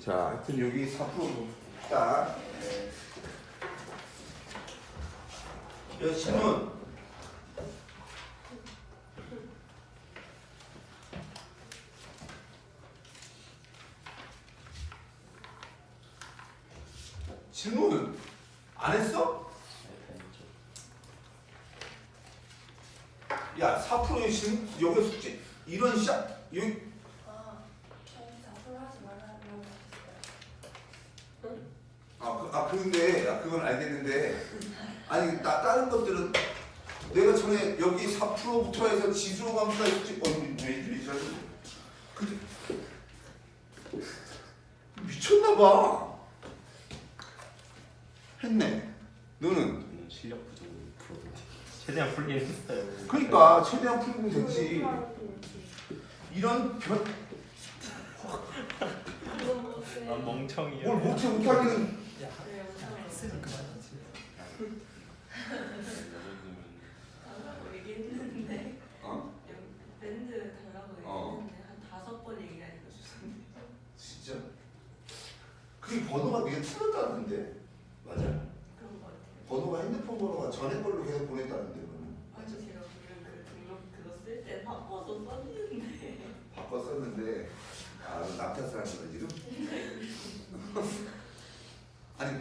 자, 하여튼 여기 4% 딱. 여기 질문. 질문 안 했어? 야, 4%의 질문 여기 숙제 이런 시작 여기. 저희 4% 하지 말라고 했어요. 근데 그건 알겠는데 아니 다른 것들은 내가 전에 여기 4%부터 해서 지수로 감수할 숙제 왜 이리 잘 근데 미쳤나봐. 했네. 너는? 실력 부족 프로인데 최대한 풀리긴 했어요. 그러니까 최대한 풀면 되지. 이런 변 난 멍청이야. 뭘 못하기는. 달라고 얘기했는데 어? 밴드 달라고 얘기했는데 한 5번 얘기하니까 주셨네. 진짜? 그게 번호가 되게 틀렸다는데. 맞아? 그런 거 같아요. 번호가 핸드폰 번호가 전에 걸로 계속 보냈다는데 그러면. 아니 제가 그 등록 그거 쓸 때 바꿔서 썼는데 바꿨었는데 남 탓을 하는 거야 지금? 아니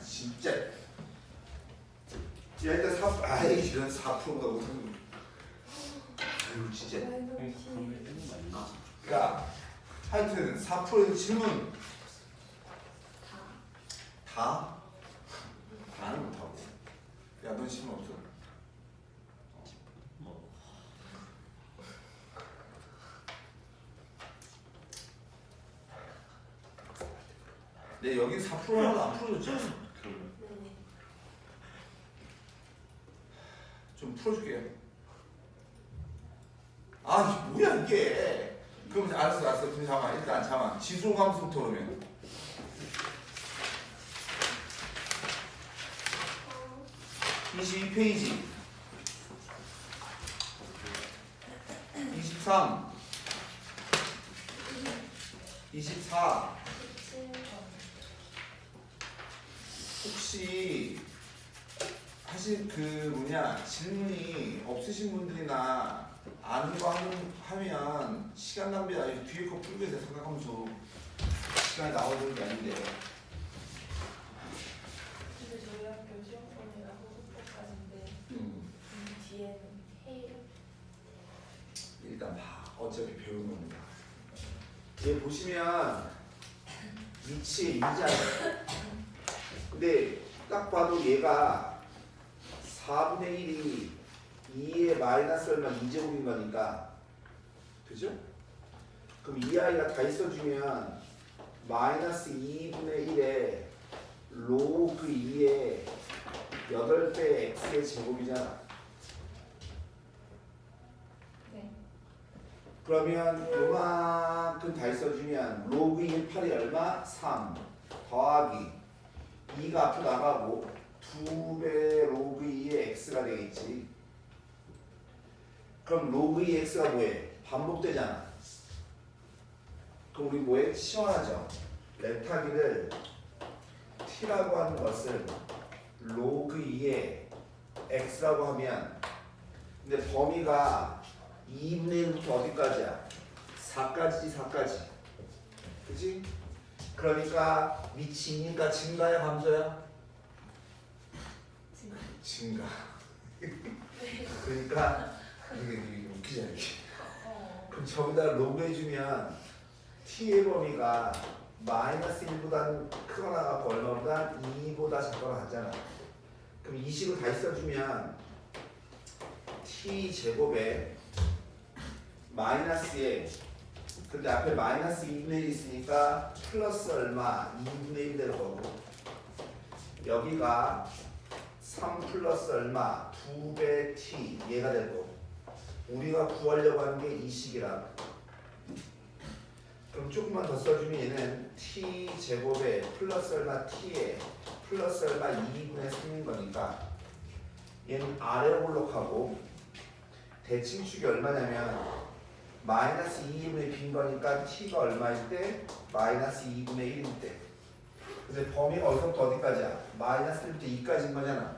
진짜. 야 일단 4 이런 4%가 무슨. 아유 진짜. 야 하여튼 4%의 질문 다? 다는 못하고. 야 넌 질문 없어? 내 여기 4%라도 안 풀어줬지? 좀 풀어줄게. 뭐야 이게. 그럼 알았어. 그럼 잠깐만. 일단 잠깐만. 지수 함수부터 그러면. 22페이지. 23. 24. 혹시 사실 질문이 없으신 분들이나 아는 거 하면 시간 낭비 아니고 뒤에 거 풀게 돼 생각하면서 시간이 나와주는 게 아닌데. 근데 저희 학교 시험권이랑 호흡법까지인데 뒤에는 해요. 일단 봐. 어차피 배우는 겁니다. 얘 보시면 위치에 이잖아요. 근데 딱 봐도 얘가 4분의 1이 2의 마이너스 얼마 2제곱인 거니까 그죠? 그럼 이 아이가 다 있어주면 마이너스 2분의 1에 로그 2의 8배 x의 제곱이잖아. 네. 그러면 요만큼 다 있어주면 로그 2의 8이 얼마? 3 더하기 2가 앞으로 나가고 2배 로그 2의 x가 되겠지. 그럼 로그 2의 x가 뭐해? 반복되잖아. 그럼 우리 뭐해? 시원하죠? 렉타기를 t라고 하는 것을 로그 2의 x라고 하면 근데 범위가 2분의 1부터 어디까지야? 4까지지 4까지. 그치? 그러니까 미치니까 증가야 감소야? 증가. 그러니까 이게 웃기잖아 이게. 그럼 저기다 로그 해주면 t의 범위가 마이너스 1보다 크거나 얼마보다 2보다 작거나 같잖아. 그럼 이 식을 다 써주면 t 제곱에 마이너스에 근데 앞에 마이너스 2분의 1 있으니까 플러스 얼마 2분의 1 될 거고 여기가 3 플러스 얼마 2배 t 얘가 될 거고 우리가 구하려고 하는 게 이 식이라. 그럼 조금만 더 써주면 얘는 t 제곱에 플러스 얼마 t에 플러스 얼마 2분의 3인 거니까 얘는 아래로 블록하고 대칭축이 얼마냐면 마이너스 2분의 빈 거니까 t가 얼마일 때? 마이너스 2분의 1일 때. 그래서 범위가 어디서부터 어디까지야? 마이너스 1부터 2까지인 거잖아.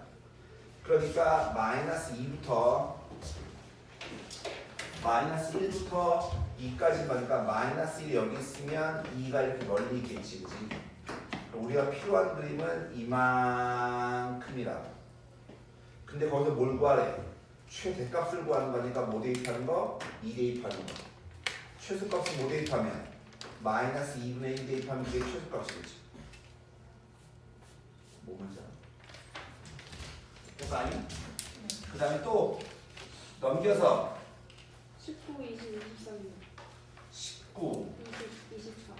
그러니까 마이너스 2부터 2까지인 거니까 마이너스 1이 여기 있으면 2가 이렇게 멀리 있겠지, 그치? 우리가 필요한 그림은 이만큼이라고. 근데 거기서 뭘 구하래? 최대값을 구하는 거니까 뭐 대입하는 거? 2 대입하는 거. 최소값을 뭐 대입하면? 마이너스 2분의 1 대입하면 그게 최소값이겠지. 뭐 뭔지 알아? 됐어, 아니? 그 다음에 또 넘겨서 19, 20, 23, 19, 20, 24.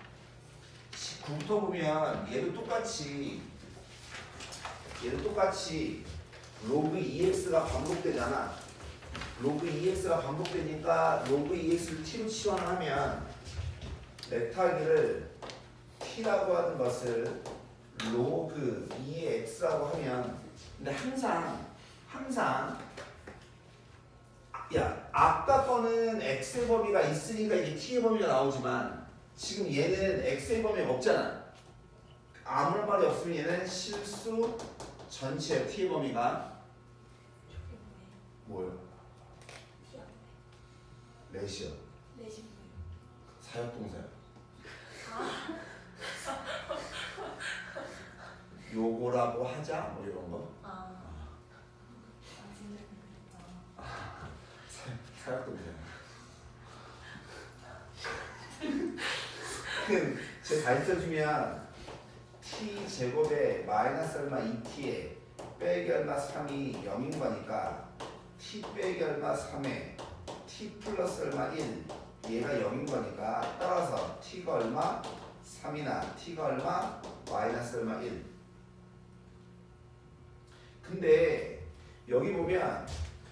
19부터 보면 얘도 똑같이 로그 2x가 반복되잖아. 로그 2x가 반복되니까 로그 2x를 t로 치환하면 메타기를 t라고 하는 것을 로그 2의 x라고 하면, 근데 항상 야, 아까 거는 x의 범위가 있으니까 이게 t의 범위가 나오지만 지금 얘는 x의 범위가 없잖아. 아무런 말이 없으면 얘는 실수 전체 t의 범위가 뭐예요? 몇이요? 사역동사요. 요거라고 하자 뭐 이런 거. 사역동사요. 제가 가르쳐주면 t 제곱에 마이너스 얼마 2t에 빼기 얼마 3이 0인 거니까 t 빼기 얼마 3에 t 플러스 얼마 1 얘가 0인 거니까 따라서 t가 얼마 3이나 t가 얼마 마이너스 얼마 1. 근데 여기 보면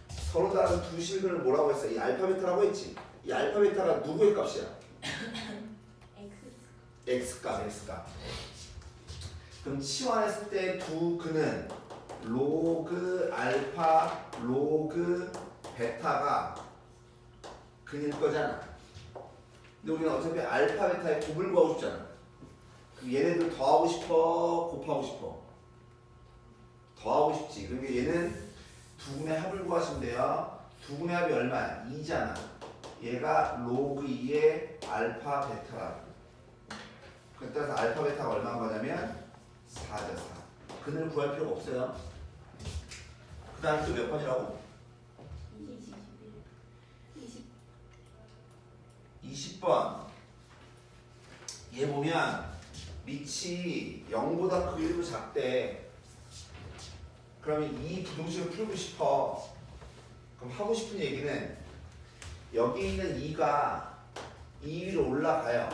서로 다른 두 실근을 뭐라고 했어? 이 알파 베타라고 했지. 이 알파 베타가 누구의 값이야? x값. 그럼 치환했을 때 두 근은 로그 알파, 로그 베타가 근일 거잖아. 근데 우리는 어차피 알파, 베타의 곱을 구하고 싶잖아. 그럼 얘네들 더하고 싶어, 곱하고 싶어? 더하고 싶지. 그러니까 얘는 두 분의 합을 구하시면 돼요. 두 분의 합이 얼마야? 2잖아. 얘가 로그 2의 알파, 베타라고. 따라서 알파, 베타가 얼마인 거냐면 4죠, 4. 근을 구할 필요가 없어요. 그 다음 또 몇 번이라고? 20번. 얘 보면 밑이 0보다 크고 작대. 그러면 이 부등식을 풀고 싶어. 그럼 하고 싶은 얘기는 여기 있는 2가 2 위로 올라가요.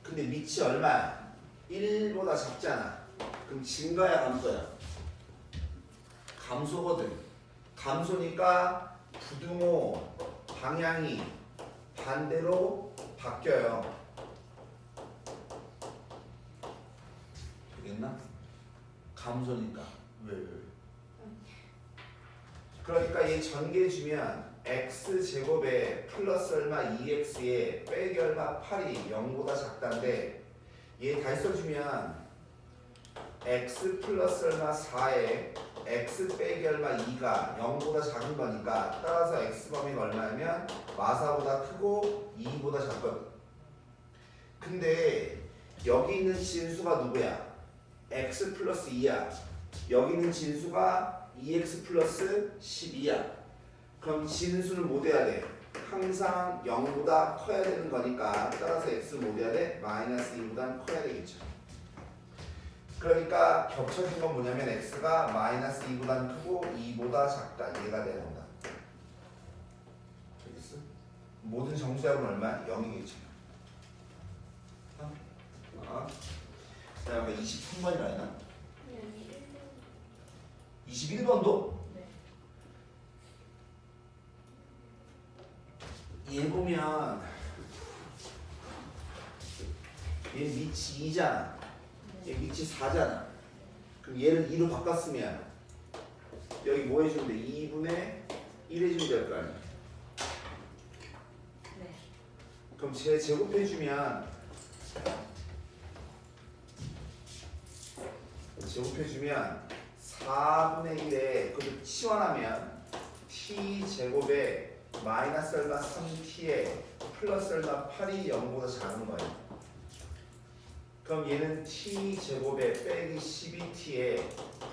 근데 밑이 얼마야? 1보다 작잖아. 그럼 증가야 감소야? 감소거든. 감소니까 부등호 방향이 반대로 바뀌어요. 되겠나? 감소니까. 왜? 그러니까 얘 전개 주면 x제곱에 플러스 얼마 2x에 빼기 얼마 8이 0보다 작다인데 얘 다시 써주면 x 플러스 얼마 4에 x 빼기 얼마 2가 0보다 작은 거니까 따라서 x 범위가 얼마냐면 마사보다 크고 2보다 작거든. 근데 여기 있는 진수가 누구야? x 플러스 2야. 여기 있는 진수가 2x 플러스 12야. 그럼 진수는 뭐 돼야 돼? 항상 0보다 커야 되는 거니까 따라서 x 뭐 돼야 돼? 마이너스 2보다 커야 되겠죠. 그러니까 겹쳐진 건 뭐냐면 x가 마이너스 2보다 크고 2보다 작다. 얘가 돼야 된다. 알겠어? 모든 정수합은 얼마야? 0이겠죠. 그 다음에 23번이라 했나? 21번도? 얘 보면 얘 밑이 2잖아. 얘 밑이 4잖아. 그럼 얘를 2로 바꿨으면 여기 뭐 해주면 돼? 2분의 1 해주면 될 거 아니야. 그럼 제 제곱해주면 제곱해주면 4분의 1에 그것도 치환하면 t제곱에 마이너스 얼마 3t에 플러스 얼마 8이 0보다 작은 거예요. 그럼 얘는 t제곱에 빼기 12t에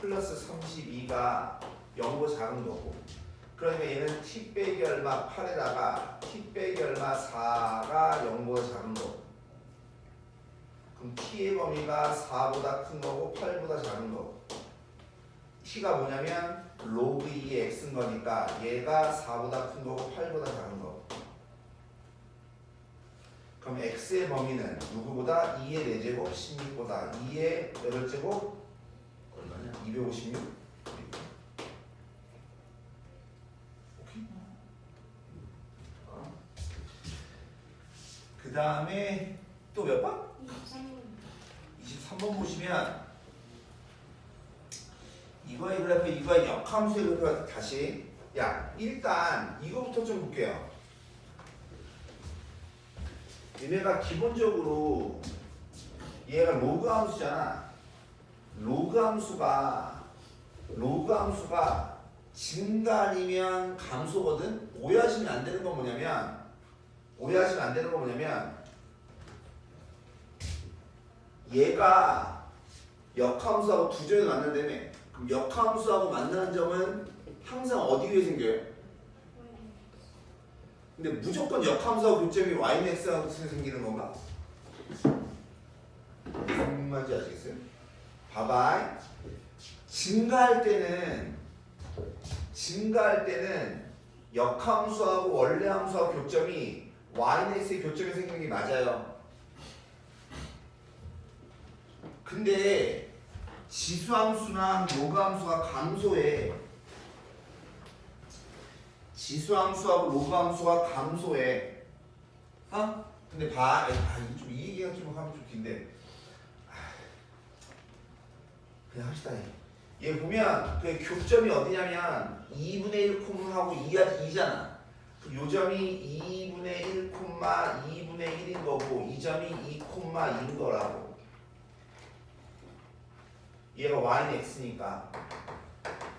플러스 32가 0보다 작은 거고, 그러니까 얘는 t 빼기 얼마 8에다가 t 빼기 얼마 4가 0보다 작은 거고, 그럼 t의 범위가 4보다 큰 거고 8보다 작은 거고, t가 뭐냐면 로그 2의 x인 거니까 얘가 4보다 큰 거고 8보다 작은 거고, 그럼 x의 범위는 누구보다 2의 4제곱 16보다 2의 8제곱 얼마냐? 256? 오케이? 그 다음에 또 몇 번? 23번. 23번 보시면 이거의 그래프, 이거의 역함수의 그래프가 다시, 야 일단 이거부터 좀 볼게요. 얘네가 기본적으로 얘가 로그 함수잖아. 로그 함수가 증가 아니면 감소거든. 오해하시면 안 되는 건 뭐냐면 얘가 역함수하고 두 점이 만난다며. 그럼 역함수하고 만나는 점은 항상 어디 위에 생겨요? 근데 무조건 역함수하고 교점이 yx하고 생기는 건가? 무슨 말인지 아시겠어요? 봐봐. 증가할 때는 역함수하고 원래 함수하고 교점이 yx의 교점에 생기는 게 맞아요. 근데 지수함수나 로그함수가 감소해. 지수함수하고 로그함수가 감소해. 근데 봐. 좀 이 얘기가 좀 하면 좀 긴데. 그냥 합시다. 얘 보면 그 교점이 어디냐면 2분의 1 콤하고 2잖아. 요 점이 2분의 1 콤마 2분의 1인 거고, 이 점이 2 콤마 2인 거라고. 얘가 y는 x니까.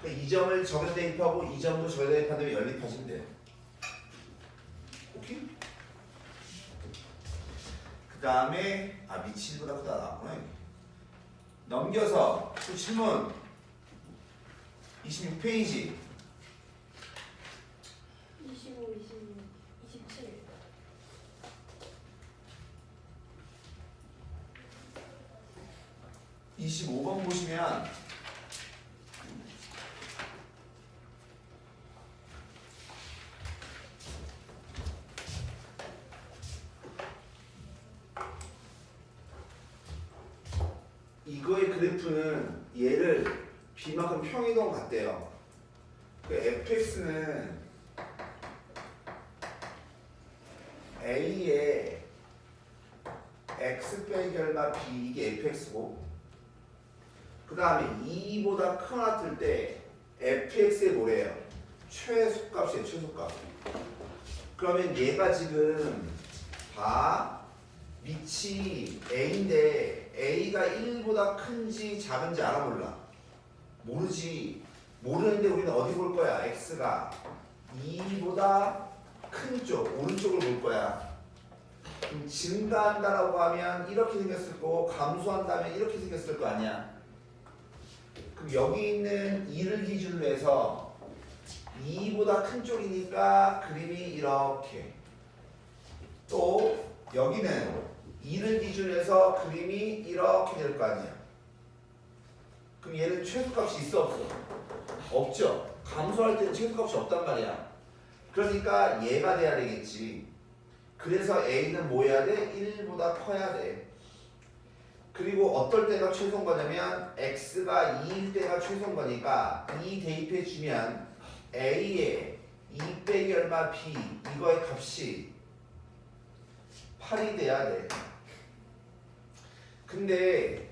이 점을 저기다 대입하고 이 점도 저기다 대입하면 연립하시면 돼요. 오케이? 그 다음에 미칠보다 크다 나왔구나. 넘겨서 또 질문 26페이지 25, 26, 27. 이 25번 보시면 이거의 그래프는 얘를 b만큼 평이동 같대요. 그 fx는 a의 x 빼기 얼마 b, 이게 fx고, 그 다음에 2보다 크거나 같을 때 fx의 뭐래요? 최소값이에요. 최소값. 그러면 얘가 지금 밑이 a인데 a가 1보다 큰지 작은지 알아 몰라? 모르지. 모르는데 우리는 어디 볼 거야? x가 2보다 큰 쪽, 오른쪽을 볼 거야. 그럼 증가한다라고 하면 이렇게 생겼을 거고, 감소한다면 이렇게 생겼을 거 아니야. 그럼 여기 있는 2를 기준으로 해서 2보다 큰 쪽이니까 그림이 이렇게, 또 여기는 2를 기준으로 해서 그림이 이렇게 될 거 아니야. 그럼 얘는 최소값이 있어 없어? 없죠. 감소할 때는 최소값이 없단 말이야. 그러니까 얘가 돼야 되겠지. 그래서 a는 뭐 해야 돼? 1보다 커야 돼. 그리고 어떨 때가 최소인 거냐면 x가 2일 때가 최소인 거니까 2 대입해 주면 a의 2 빼기 얼마 b, 이거의 값이 8이 돼야 돼. 근데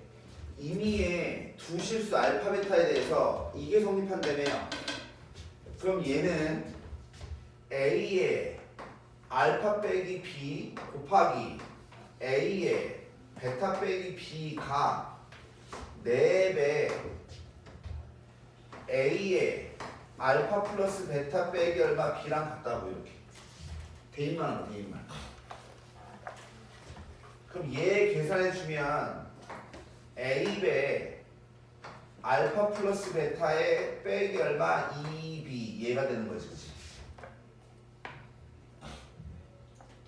임의의 두 실수 알파 베타에 대해서 이게 성립한다며요. 그럼 얘는 a의 알파 빼기 b 곱하기 a의 베타 빼기 b가 4배 a의 알파 플러스 베타 빼기 얼마 b랑 같다고 이렇게 대입만 하는 거 대입만. 그럼 얘 계산해 주면 a배 알파 플러스 베타의 빼기 얼마 2b 얘가 되는 거지, 그치?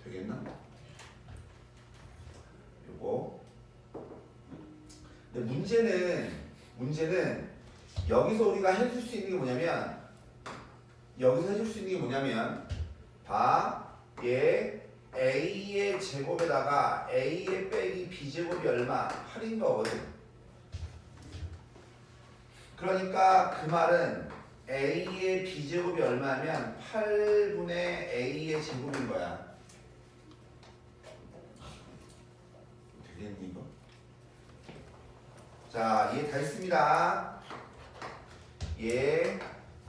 되겠나? 요거. 근데 문제는 여기서 우리가 해줄 수 있는 게 뭐냐면 얘 a의 제곱에다가 a의 빼기 b제곱이 얼마? 8인 거거든. 그러니까 그 말은 a의 b제곱이 얼마면 8분의 a의 제곱인 거야. 되겠니 이거? 자, 얘 다 했습니다. 얘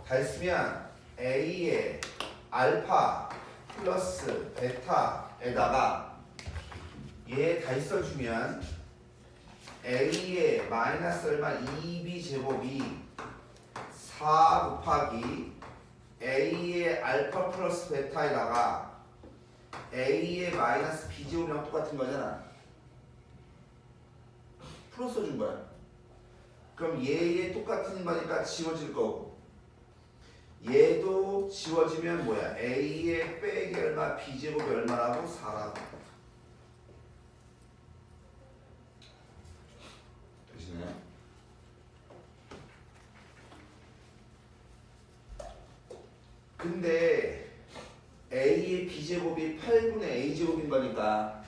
다 했으면 a의 알파 플러스 베타에다가 얘 다 있어주면 a의 마이너스 얼마 2b 제곱이 4 곱하기 a의 알파 플러스 베타에다가 a의 마이너스 b 제곱이랑 똑같은 거잖아. 풀어 써준 거야. 그럼 얘의 똑같은 거니까 지워질 거고 얘도 지워지면 뭐야? a의 빼기 얼마 b 제곱이 얼마라고? 4라고. 되시나요? 근데 a의 b제곱이 8분의 a제곱인 거니까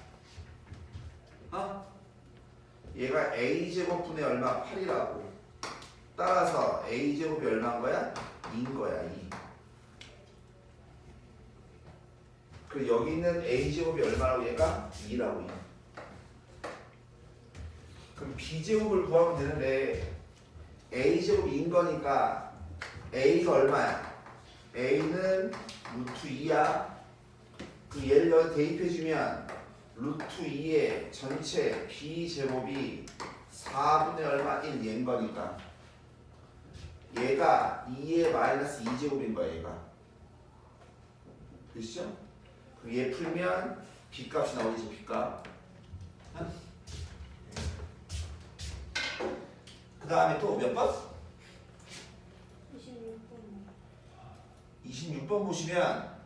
얘가 a제곱분의 얼마? 8이라고. 따라서 a제곱이 얼마인 거야? 2인 거야. 2. 그리고 여기 있는 a제곱이 얼마라고? 얘가 2라고. 2. 그럼 b제곱을 구하면 되는데 a제곱이 2인 거니까 a가 얼마야? a는 루트 2야. 그 얘를 여기 대입해주면 루트 2의 전체 b제곱이 4분의 얼마? 1 얘인 거니까 얘가 2의 마이너스 2제곱인 거야. 얘가. 되시죠? 그럼 얘 풀면 b값이 나오지. b값. 그 다음에 또 몇 번? 26번. 26번 보시면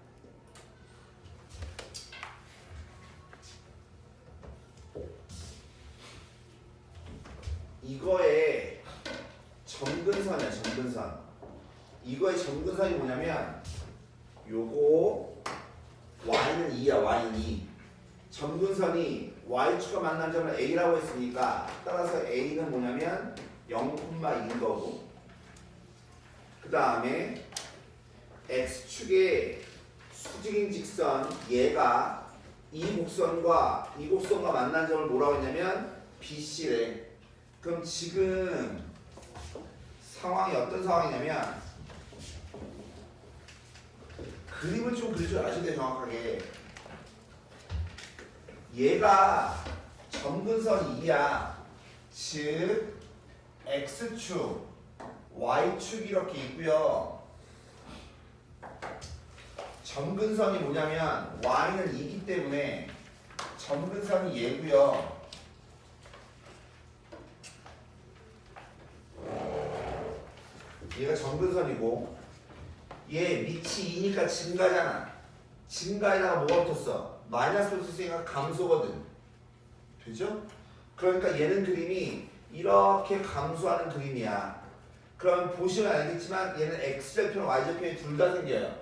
이거의 점근선이야. 점근선. 이거의 점근선이 뭐냐면 요거 y는 2야. y는 2. 점근선이 y축과 만난 점을 a라고 했으니까 따라서 a는 뭐냐면 0,2인 거고 그 다음에 x축의 수직인 직선 얘가 이 곡선과 만난 점을 뭐라고 했냐면 BC래. 그럼 지금 상황이 어떤 상황이냐면 그림을 좀 그릴 줄 아셔야 돼. 정확하게. 얘가 점근선 2야. 즉 x축, y축이 이렇게 있고요. 점근선이 뭐냐면 y는 2기 때문에 점근선이 얘고요. 얘가 점근선이고 얘 밑이 2니까 증가잖아. 증가에다가 뭐가 붙었어? 마이너스 붙었으니까 감소거든. 되죠? 그러니까 얘는 그림이 이렇게 감소하는 그림이야. 그럼 보시면 알겠지만 얘는 x절편, y절편이 둘 다 생겨요.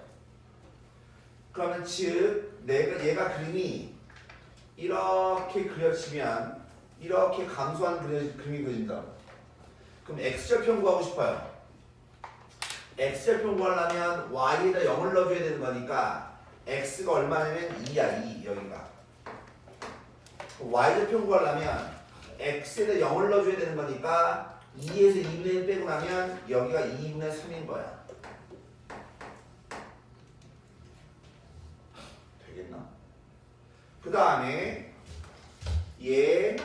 그러면 즉 얘가 그림이 이렇게 그려지면 이렇게 감소하는 그림이 그려진다. 그럼 x절편 구하고 싶어요. x절편 구하려면 y에다 0을 넣어줘야 되는 거니까 x가 얼마냐면 2야. 2 여기가. y절편 구하려면 x에다 0을 넣어줘야 되는 거니까 2에서 2분의 1 빼고 나면 여기가 2분의 3인 거야. 되겠나? 그 다음에 얘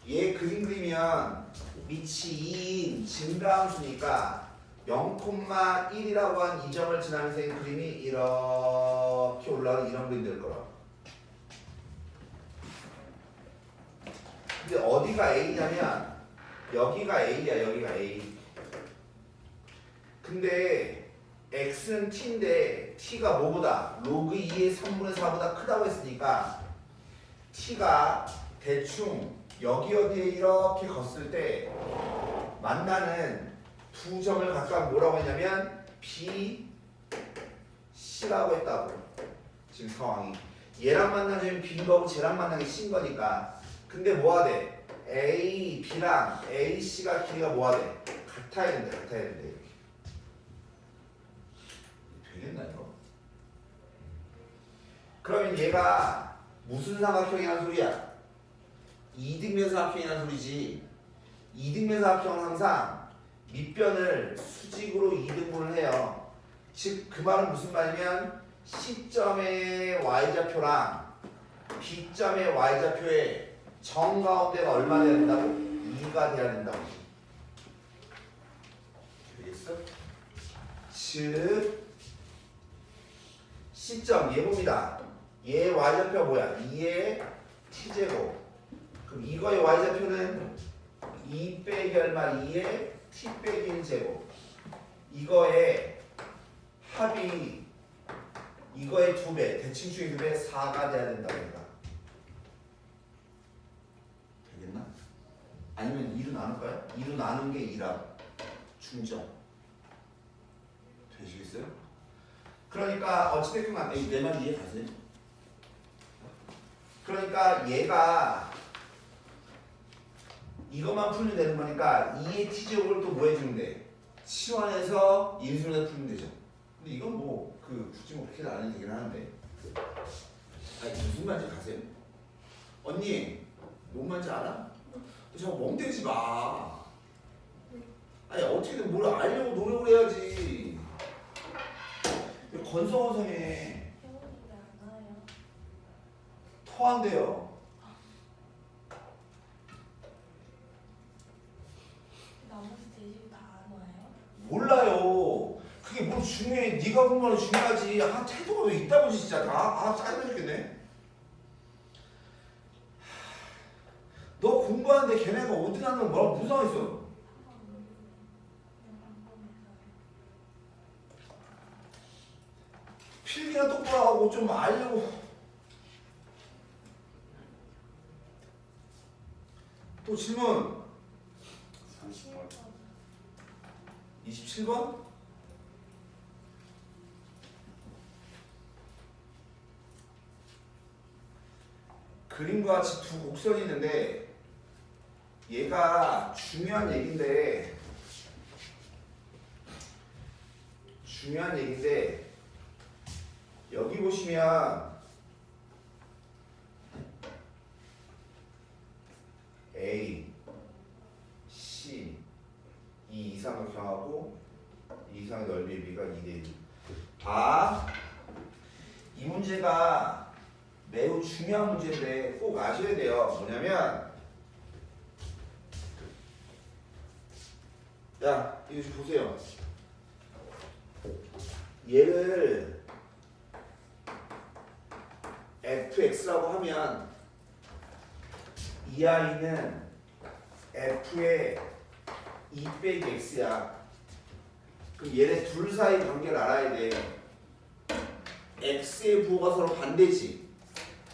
그림 그리면 밑이 2인 증가함수니까 0,1이라고 한 이 점을 지나면서 이 그림이 이렇게 올라가는 이런 그림 될 거라. 근데 어디가 A냐면 여기가 A야. 여기가 A. 근데 X는 T인데 T가 뭐보다? 로그 2의 3분의 4보다 크다고 했으니까 T가 대충 여기 어디에 이렇게 걷을 때 만나는 두 점을 각각 뭐라고 했냐면 B, C라고 했다고. 지금 상황이 얘랑 만나면 B인 거고 쟤랑 만나는 게 C인 거니까. 근데 뭐가 돼? A, B랑 A, C가 길이가 뭐가 돼? 같아야 된대. 같아야 된대. 이렇게. 되겠나 이거? 그러면 얘가 무슨 삼각형이라는 소리야? 이등변 삼각형이라는 소리지. 이등변 삼각형은 항상 밑변을 수직으로 2등분을 해요. 즉 그 말은 무슨 말이냐면 C점의 y좌표랑 B점의 y좌표의 정가운데가 얼마 돼야 된다고? 2가 돼야 된다고. 되겠어? 즉 C점 얘 봅니다. 얘 y좌표가 뭐야? 2의 t제곱. 그럼 이거의 y좌표는 2 빼기 얼마? 2의 t 빼기 1제곱. 이거의 합이 이거의 2배, 대칭축의 2배 4가 돼야 된다고 합니다. 되겠나? 아니면 2로 나눌까요? 2로 나눈 게 2라. 충정. 되시겠어요? 그러니까 어찌됐든 간에 내 말 이해 가세요? 그러니까 얘가 이것만 풀면 되는 거니까 2의 t제곱을 또 뭐 해주면 돼? 치환해서 인수분해서 풀면 되죠. 근데 이건 뭐 굳이 뭐 그렇게 안 해도 되긴 하는데. 아니 무슨 말인지 가세요? 언니 뭔 말인지 알아? 저거 멍때리지 마. 아니 어떻게든 뭘 알려고 노력을 해야지. 건성원성에 배우는데 안 와요. 토한대요. 나머지 대신 다 안 와요? 몰라요. 그게 뭘 중요해. 네가 공부하는 중요하지. 태도가 왜 있다고 진짜. 짜증나 죽겠네. 너 공부하는데 걔네가 어디 가는 뭐라고 무슨 상황 있어? 필기나 똑바로 하고 좀 알려고. 또 질문 27번? 그림과 같이 두 곡선이 있는데 얘가 중요한 얘기인데 여기 보시면 A, C 이 이삼각형하고 이 이상의 넓이의 비가 2대1. 이 문제가 매우 중요한 문제인데 꼭 아셔야 돼요. 뭐냐면 야 이거 좀 보세요. 얘를 fx라고 하면 이 아이는 f의 2 빼기 x야. 그럼 얘네 둘 사이 관계를 알아야 돼. x의 부호가 서로 반대지.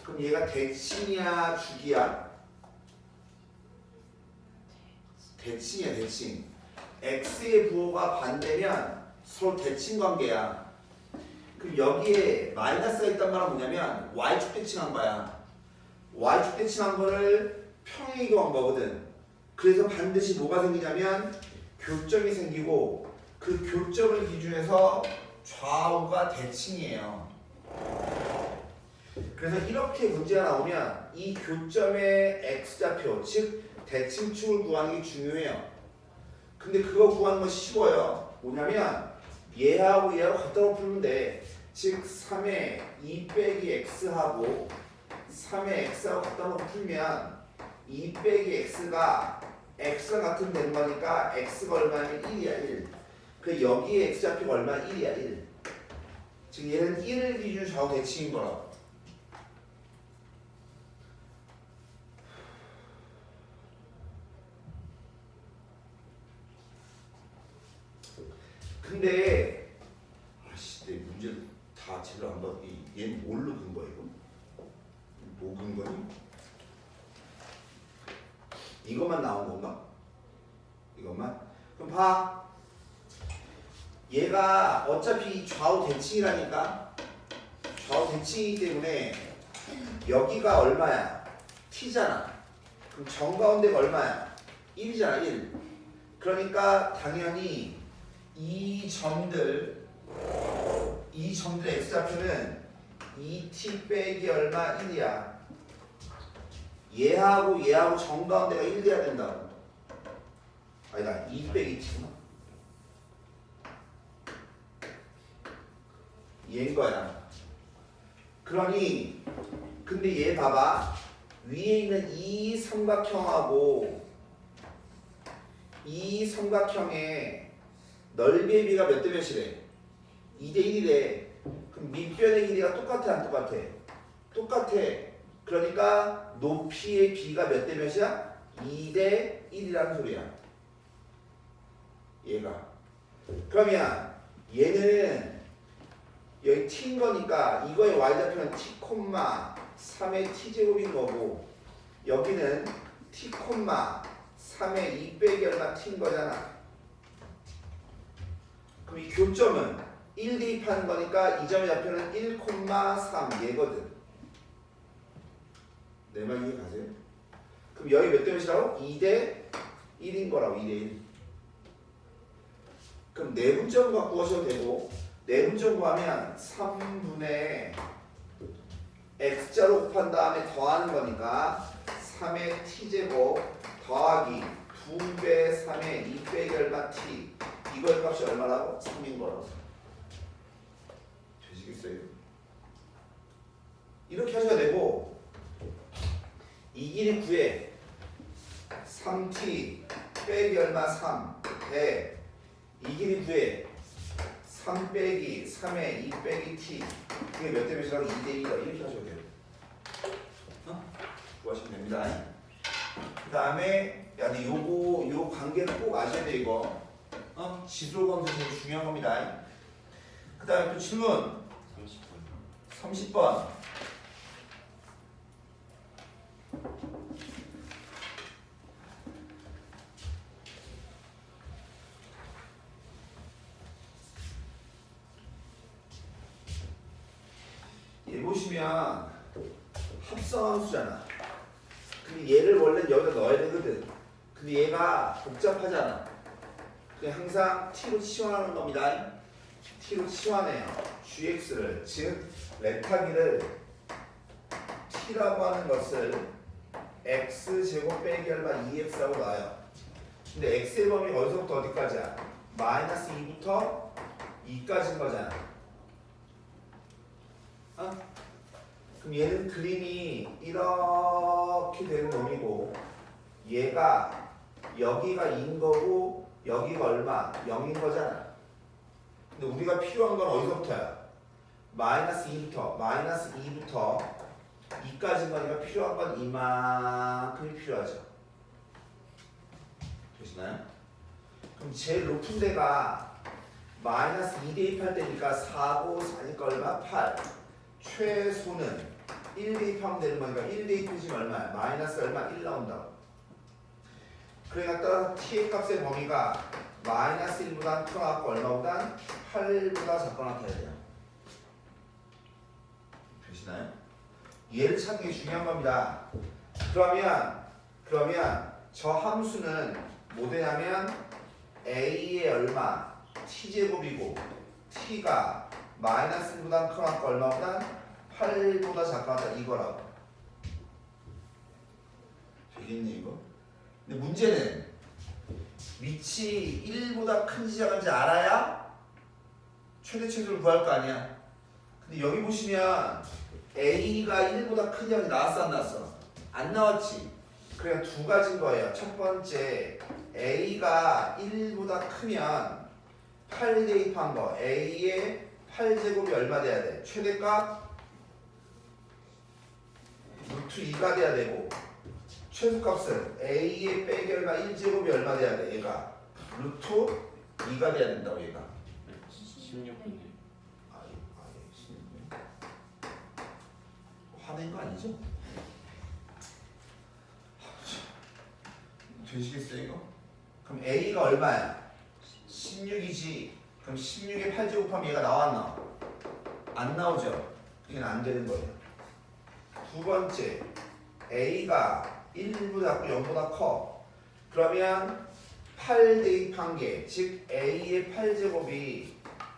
그럼 얘가 대칭이야 주기야? 대칭이야 대칭. x의 부호가 반대면 서로 대칭 관계야. 그럼 여기에 마이너스가 있단 말은 뭐냐면 y축 대칭한 거야. y축 대칭한 거를 평행이 구한 거거든. 그래서 반드시 뭐가 생기냐면 교점이 생기고 그 교점을 기준해서 좌우가 대칭이에요. 그래서 이렇게 문제가 나오면 이 교점의 x좌표 즉 대칭축을 구하는 게 중요해요. 근데 그거 구하는 건 쉬워요. 뭐냐면 얘하고 얘하고 같다고 풀면 돼. 즉 3의 2 빼기 x하고 3의 x하고 갖다 놓고 풀면 2 빼기 x가 x가 같으면 되는 거니까 x가 얼마냐면 1이야 1. 그 여기에 x 좌표가 얼마? 1이야 1. 즉 얘는 1을 기준 좌우 대칭인 거라고. 근데 아씨 내 문제 다 제대로 안 봤. 얘는 뭘로 근 거야 이거? 뭐 근 거니? 이것만 나온 건가? 이것만? 그럼 봐. 얘가 어차피 좌우 대칭이라니까. 좌우 대칭이기 때문에 여기가 얼마야? t잖아. 그럼 정가운데가 얼마야? 1이잖아 1. 그러니까 당연히 이 점들 x좌표는 2t 빼기 얼마? 1이야. 얘하고 정가운데가 1 돼야 된다고. 아니다 2 빼기 t구나. 얘인 거야. 그러니 근데 얘 봐봐. 위에 있는 이 삼각형하고 이 삼각형의 넓이의 비가 몇 대 몇이래? 2대 1이래. 그럼 밑변의 길이가 똑같아 안 똑같아? 똑같아. 그러니까 높이의 비가 몇 대 몇이야? 2대 1이라는 소리야. 얘가. 그러면 얘는 여기 t인 거니까 이거의 y좌표는 t, 3의 t제곱인 거고 여기는 t, 3의 2 빼기 얼마 t인 거잖아. 그럼 이 교점은 1 대입하는 거니까 이 점의 좌표는 1, 3 얘거든. 내 말 이해 가세요? 그럼 여기 몇 대 몇이라고? 2대 1인 거라고. 2대 1. 그럼 내분점 갖고 오셔도 되고 내분점 구하면 3분의 x자로 곱한 다음에 더하는 거니까 3의 t제곱 더하기 2배 3의 2 빼기 얼마 t 이거의 값이 얼마라고? 3인 거라고. 되시겠어요? 이렇게 하셔야 되고 이 길이 9에 3t 빼기 얼마 3 대 이 길이 9에 3 빼기 3의 2 빼기 t 그게 몇 대 몇이라고? 2대 2다. 이렇게 하셔야 돼요. 구하시면 됩니다. 그 다음에 야 근데 요 관계는 꼭 아셔야 돼 이거. 지수로 검사 제일 중요한 겁니다. 그 다음에 또 질문 30번. 얘 보시면 합성함수잖아. 근데 얘를 원래 여기다 넣어야 되거든. 근데 얘가 복잡하잖아. 그냥 항상 t로 치환하는 겁니다. t로 치환해요. gx를 즉 렉타기를 t라고 하는 것을 x제곱 빼기 얼마 2x라고 놔요. 근데 x의 범위가 어디서부터 어디까지야? 마이너스 2부터 2까지인 거잖아. 그럼 얘는 그림이 이렇게 되는 놈이고 얘가 여기가 2인 거고 여기가 얼마? 0인 거잖아. 근데 우리가 필요한 건 어디서부터야? 마이너스 2부터 2까지인 거니까 필요한 건 이만큼이 필요하죠. 되시나요? 그럼 제일 높은 데가 마이너스 2 대입할 때니까 4고 4니까 얼마? 8. 최소는 1 대입하면 되는 거니까 1 대입해주면 얼마야? 마이너스 얼마? 1 나온다고. 그러니까 따라서 t의 값의 범위가 마이너스 1보다 커나고 얼마보다? 8보다 작거 나타야 돼요. 되시나요? 얘를 찾는 게 중요한 겁니다. 그러면 저 함수는 뭐 되냐면 a의 얼마? t제곱이고 t가 마이너스 1보다 커나고 얼마보다? 8보다 작거 나타 이거라고. 되겠니 이거? 근데 문제는 밑이 1보다 큰지 작은지 알아야 최대 최소를 구할 거 아니야. 근데 여기 보시면 A가 1보다 큰 형이 나왔어 안 나왔어? 안 나왔지. 그냥 두 가지인 거예요. 첫 번째 A가 1보다 크면 8 대입한 거 A의 8제곱이 얼마 돼야 돼? 최대값 루트 2가 돼야 되고 최소값은 A의 빼기 얼마 1제곱이 얼마 돼야 돼? 얘가 루트 2가 돼야 된다고 얘가. 16분이요. 아니 16분. 화낸 거 아니죠? 되시겠어요 이거? 그럼 A가 얼마야? 16이지. 그럼 16에 8제곱하면 얘가 나왔나? 안 나오죠? 이건 안 되는 거예요. 두 번째 A가 1보다 0보다 커. 그러면 8 대입한 게 즉 A의 8제곱이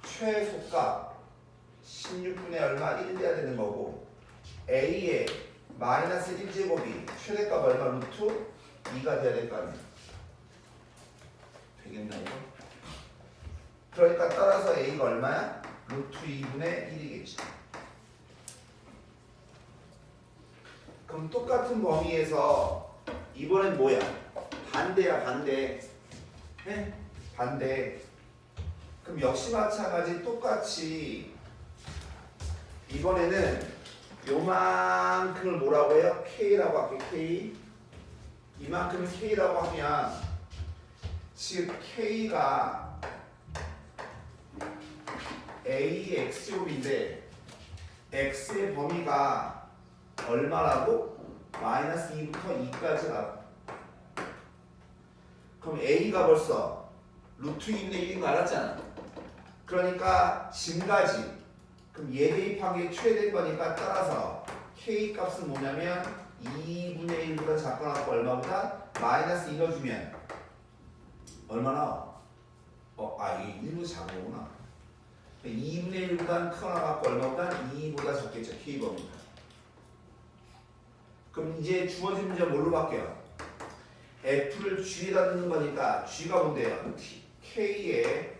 최소값 16분의 얼마 1 돼야 되는 거고 A의 마이너스 1제곱이 최대값 얼마 루트 2가 돼야 될 거 아니야. 되겠나 이거? 그러니까 따라서 A가 얼마야? 루트 2분의 1이겠지. 그럼 똑같은 범위에서 이번엔 뭐야? 반대야 반대. 네? 반대. 그럼 역시 마찬가지 똑같이 이번에는 요만큼을 뭐라고 해요? K라고 할게 K. 이만큼을 K라고 하면 즉 K가 A X제곱인데 X의 범위가 얼마라고? 마이너스 2부터 2까지라고. 그럼 A가 벌써 루트 2분의 1인 거 알았잖아. 그러니까 지금까지 그럼 얘 대입한 게 최대인 거니까 따라서 K 값은 뭐냐면 2분의 1보다 작거나 얼마보다 마이너스 2 넣어주면 얼마나? 이게 1보다 작은 거구나. 2분의 1보다 크거나 갖고 얼마보다 2보다 적겠죠. K 범위가. 그럼 이제 주어진 문제 뭘로 바뀌어요? F를 G에다 넣는 거니까 G가 뭔데요? K의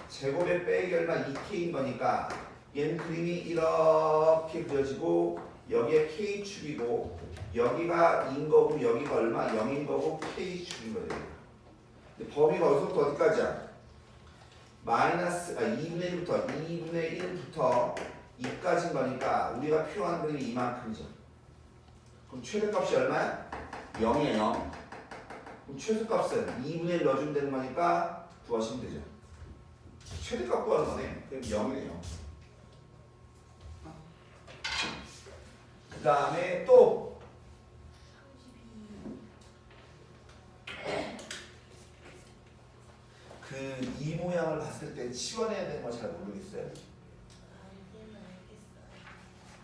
제곱의 빼기 얼마 2K인 거니까 얘는 그림이 이렇게 그려지고 여기에 K축이고 여기가 2인 거고 여기가 얼마? 0인 거고 K축인 거예요. 근데 범위가 어디서부터 어디까지야? 마이너스 2분의 1부터 2분의 1부터 2까지인 거니까 우리가 필요한 그림이 이만큼이죠. 그럼 최대값이 얼마야? 0이에요. 0. 그럼 최소값은 2분의 1 넣어주면 되는 거니까 구하시면 되죠. 최대값 구하는 거네. 그럼 0이네요. 그 다음에 또 그 이 모양을 봤을 때 치워내야 되는 거 잘 모르겠어요. 알겠어요.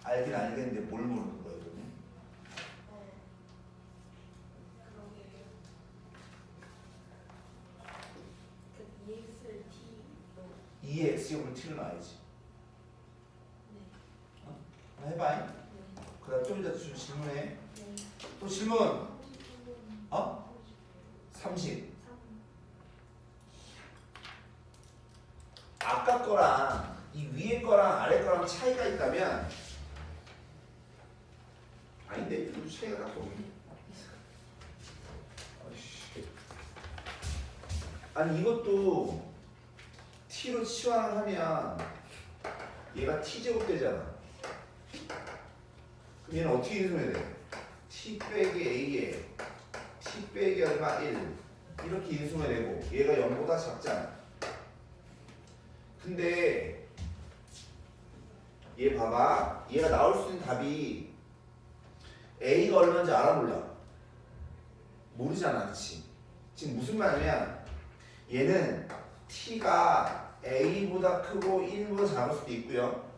알긴 알겠는데 뭘 모르는 거예요, 그러면? 그러게요. 그 EX를 T로. 2의 x제곱을 t를 놔야지. 네. 한번 해봐요. 네. 그 다음 좀 이따 좀 질문해. 네. 또 질문. 30분. 30. 아까 거랑 이 위에 거랑 아래 거랑 차이가 있다면 아닌데 이것도 차이가 딱 없네. 아니 이것도 t로 치환을 하면 얘가 t제곱 되잖아. 그럼 얘는 어떻게 인수해야 돼? t 빼기 a에 t 빼기 얼마 1 이렇게 인수해야 되고 얘가 0보다 작잖아. 근데 얘 봐봐. 얘가 나올 수 있는 답이 A가 얼마인지 알아 몰라? 모르잖아. 그치? 지금 무슨 말이냐면 얘는 T가 A보다 크고 1보다 작을 수도 있고요.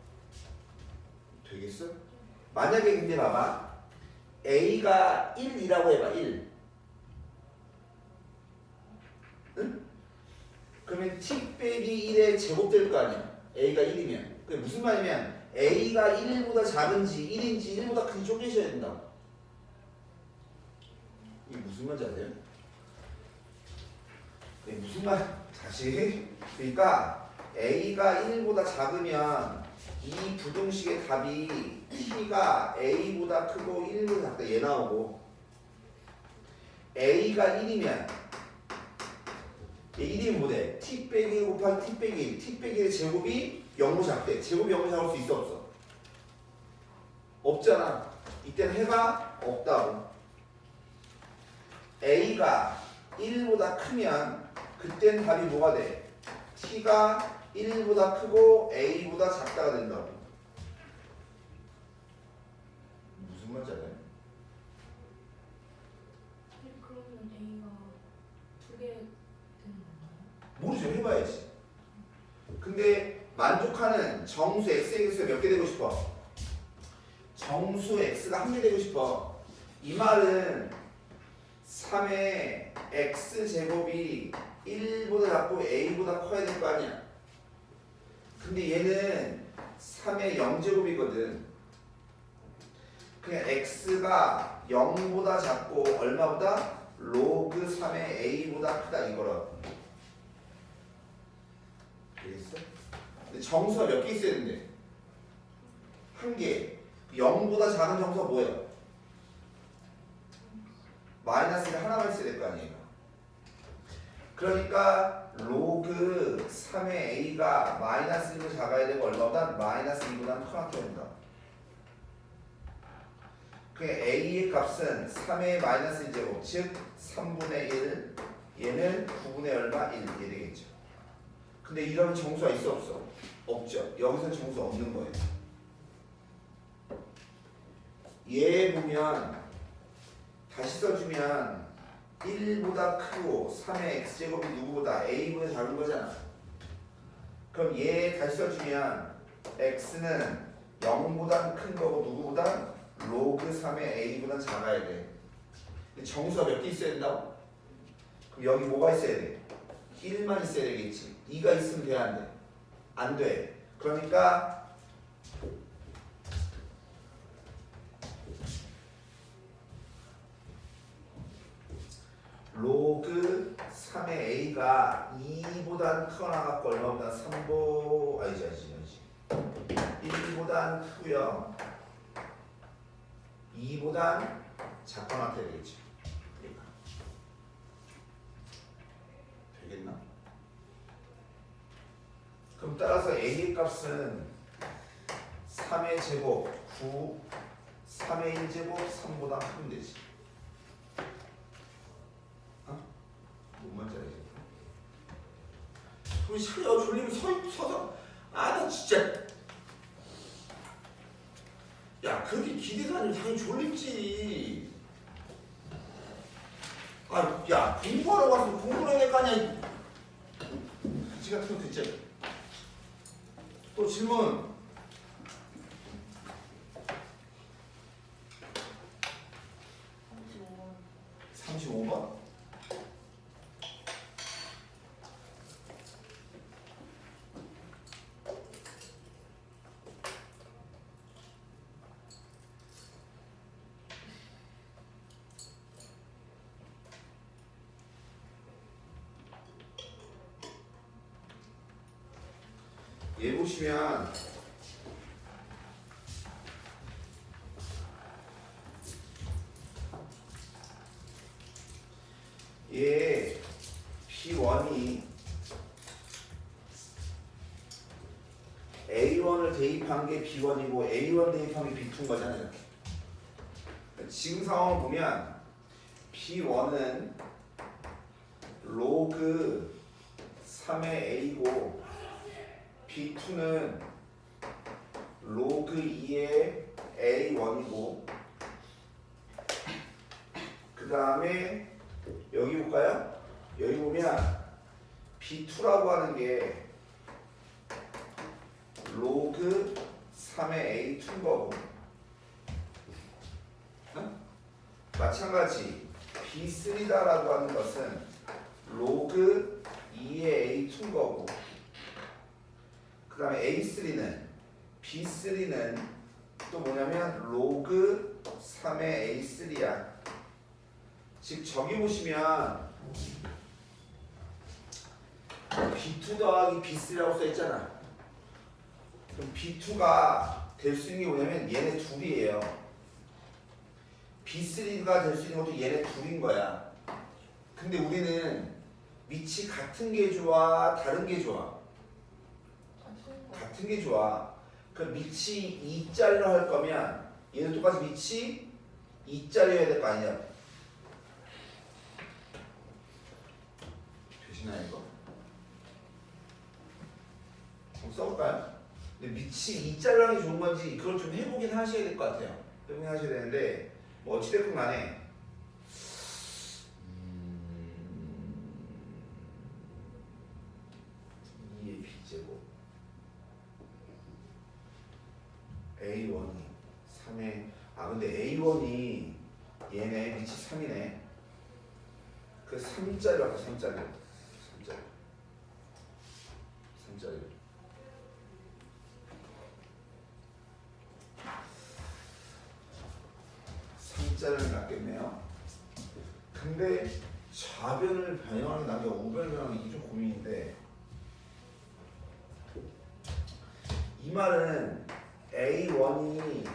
되겠어? 만약에 근데 봐봐. A가 1이라고 해봐. 1. 응? 그러면 t 빼기 1의 제곱 될 거 아니야. a가 1이면. 그게 무슨 말이면 a가 1보다 작은지 1인지 1보다 큰지 쪼개셔야 된다. 이게 무슨 말인지 아세요? 이게 무슨 말? 다시. 그러니까 a가 1보다 작으면 이 부등식의 답이 t가 a보다 크고 1보다 작다 얘 나오고 a가 1이면 1이면 뭐돼? t 빼기 1 곱하기 t 빼기 1 t 빼기 1의 제곱이 0보다 작대. 제곱이 0보다 작을 수 있어 없어? 없잖아. 이때는 해가 없다고. a가 1보다 크면 그땐 답이 뭐가 돼? t가 1보다 크고 a보다 작다가 된다고. 무슨 말인지 알아요? 그러면 A가 2개 되는 건가요? 모르죠. 해봐야지. 근데 만족하는 정수 x의 개수가 몇 개 되고 싶어? 정수 x가 한 개 되고 싶어. 이 말은 3의 x제곱이 1보다 작고 a보다 커야 될 거 아니야. 근데 얘는 3의 0제곱이거든. 그냥 x가 0보다 작고 얼마보다? 로그 3의 a보다 크다 이거라. 알겠어? 근데 정수가 몇 개 있어야 된대? 한 개. 0보다 작은 정수가 뭐예요? 마이너스가 하나만 있어야 될 거 아니에요. 그러니까 로그 3의 a가 마이너스 1보다 작아야 되고 얼마보다? 마이너스 2보다는 커야 된다. 그 a의 값은 3의 마이너스 1제곱 즉 3분의 1 얘는 9분의 얼마? 1 이게 되겠죠. 근데 이런 정수가 있어 없어? 없죠. 여기서 정수 없는 거예요. 얘 보면 다시 써주면 1보다 크고 3의 x제곱이 누구보다 a보다 작은 거잖아. 그럼 얘 다시 써주면 x는 0보다 큰 거고 누구보다? 로그 3의 a보다 작아야 돼. 근데 정수가 몇 개 있어야 된다고? 그럼 여기 뭐가 있어야 돼? 1만 있어야 되겠지. 2가 있으면 돼 안 돼? 안 돼. 그러니까 로그 3의 a가 2보단 크거나 같고 얼마보다 3보 아니지 1보단 크고요 2보단 작거나 같아야 되겠지. 그러니까. 되겠나? 그럼 따라서 a의 값은 3의 제곱 9 3의 1제곱 3보다 크면 되지. 뭔 말인지 알지? 우리 샤워 졸리면 서서 나 진짜 야 그렇게 기대도 아니면 당연히 졸립지. 야 공부하러 가서 공부를 해야 될 거 아니야. 그치 같은 거 듣지? 또 질문. 번 35번. 얘 보시면 얘 P1이 A1을 대입한 게 B1이고 A1 대입한 게 B2인 거잖아요. 이렇게. 지금 상황을 보면 P1은 로그 3의 A고 B2는 로그 2의 A1이고 그 다음에 여기 볼까요? 여기 보면 B2라고 하는 게 로그 3의 A2인 거고 마찬가지 B3다라고 하는 것은 로그 2의 A2인 거고 그 다음에 A3는 B3는 또 뭐냐면 로그 3의 A3야. 즉 저기 보시면 B2 더하기 B3라고 써있잖아. 그럼 B2가 될 수 있는 게 뭐냐면 얘네 둘이에요. B3가 될 수 있는 것도 얘네 둘인 거야. 근데 우리는 밑이 같은 게 좋아, 다른 게 좋아? 같은 게 좋아. 그럼 밑이 2짜리로 할 거면 얘는 똑같이 밑이 2짜리여야 될 거 아니냐? 되시나요 이거? 한번 써볼까요? 근데 밑이 2짜리로 하는 게 좋은 건지 그걸 좀 해보긴 하셔야 될 것 같아요. 해보긴 하셔야 되는데 뭐 어찌됐건 간에 2의 b제곱 A1이 3의 근데 A1이 얘네 밑이 3이네. 그 3짜리 왔다 3짜리 3짜리를 갖겠네요. 근데 좌변을 변형하는 게 나중에 우변을 변형하는 게 이게 좀 고민인데 이 말은 A1이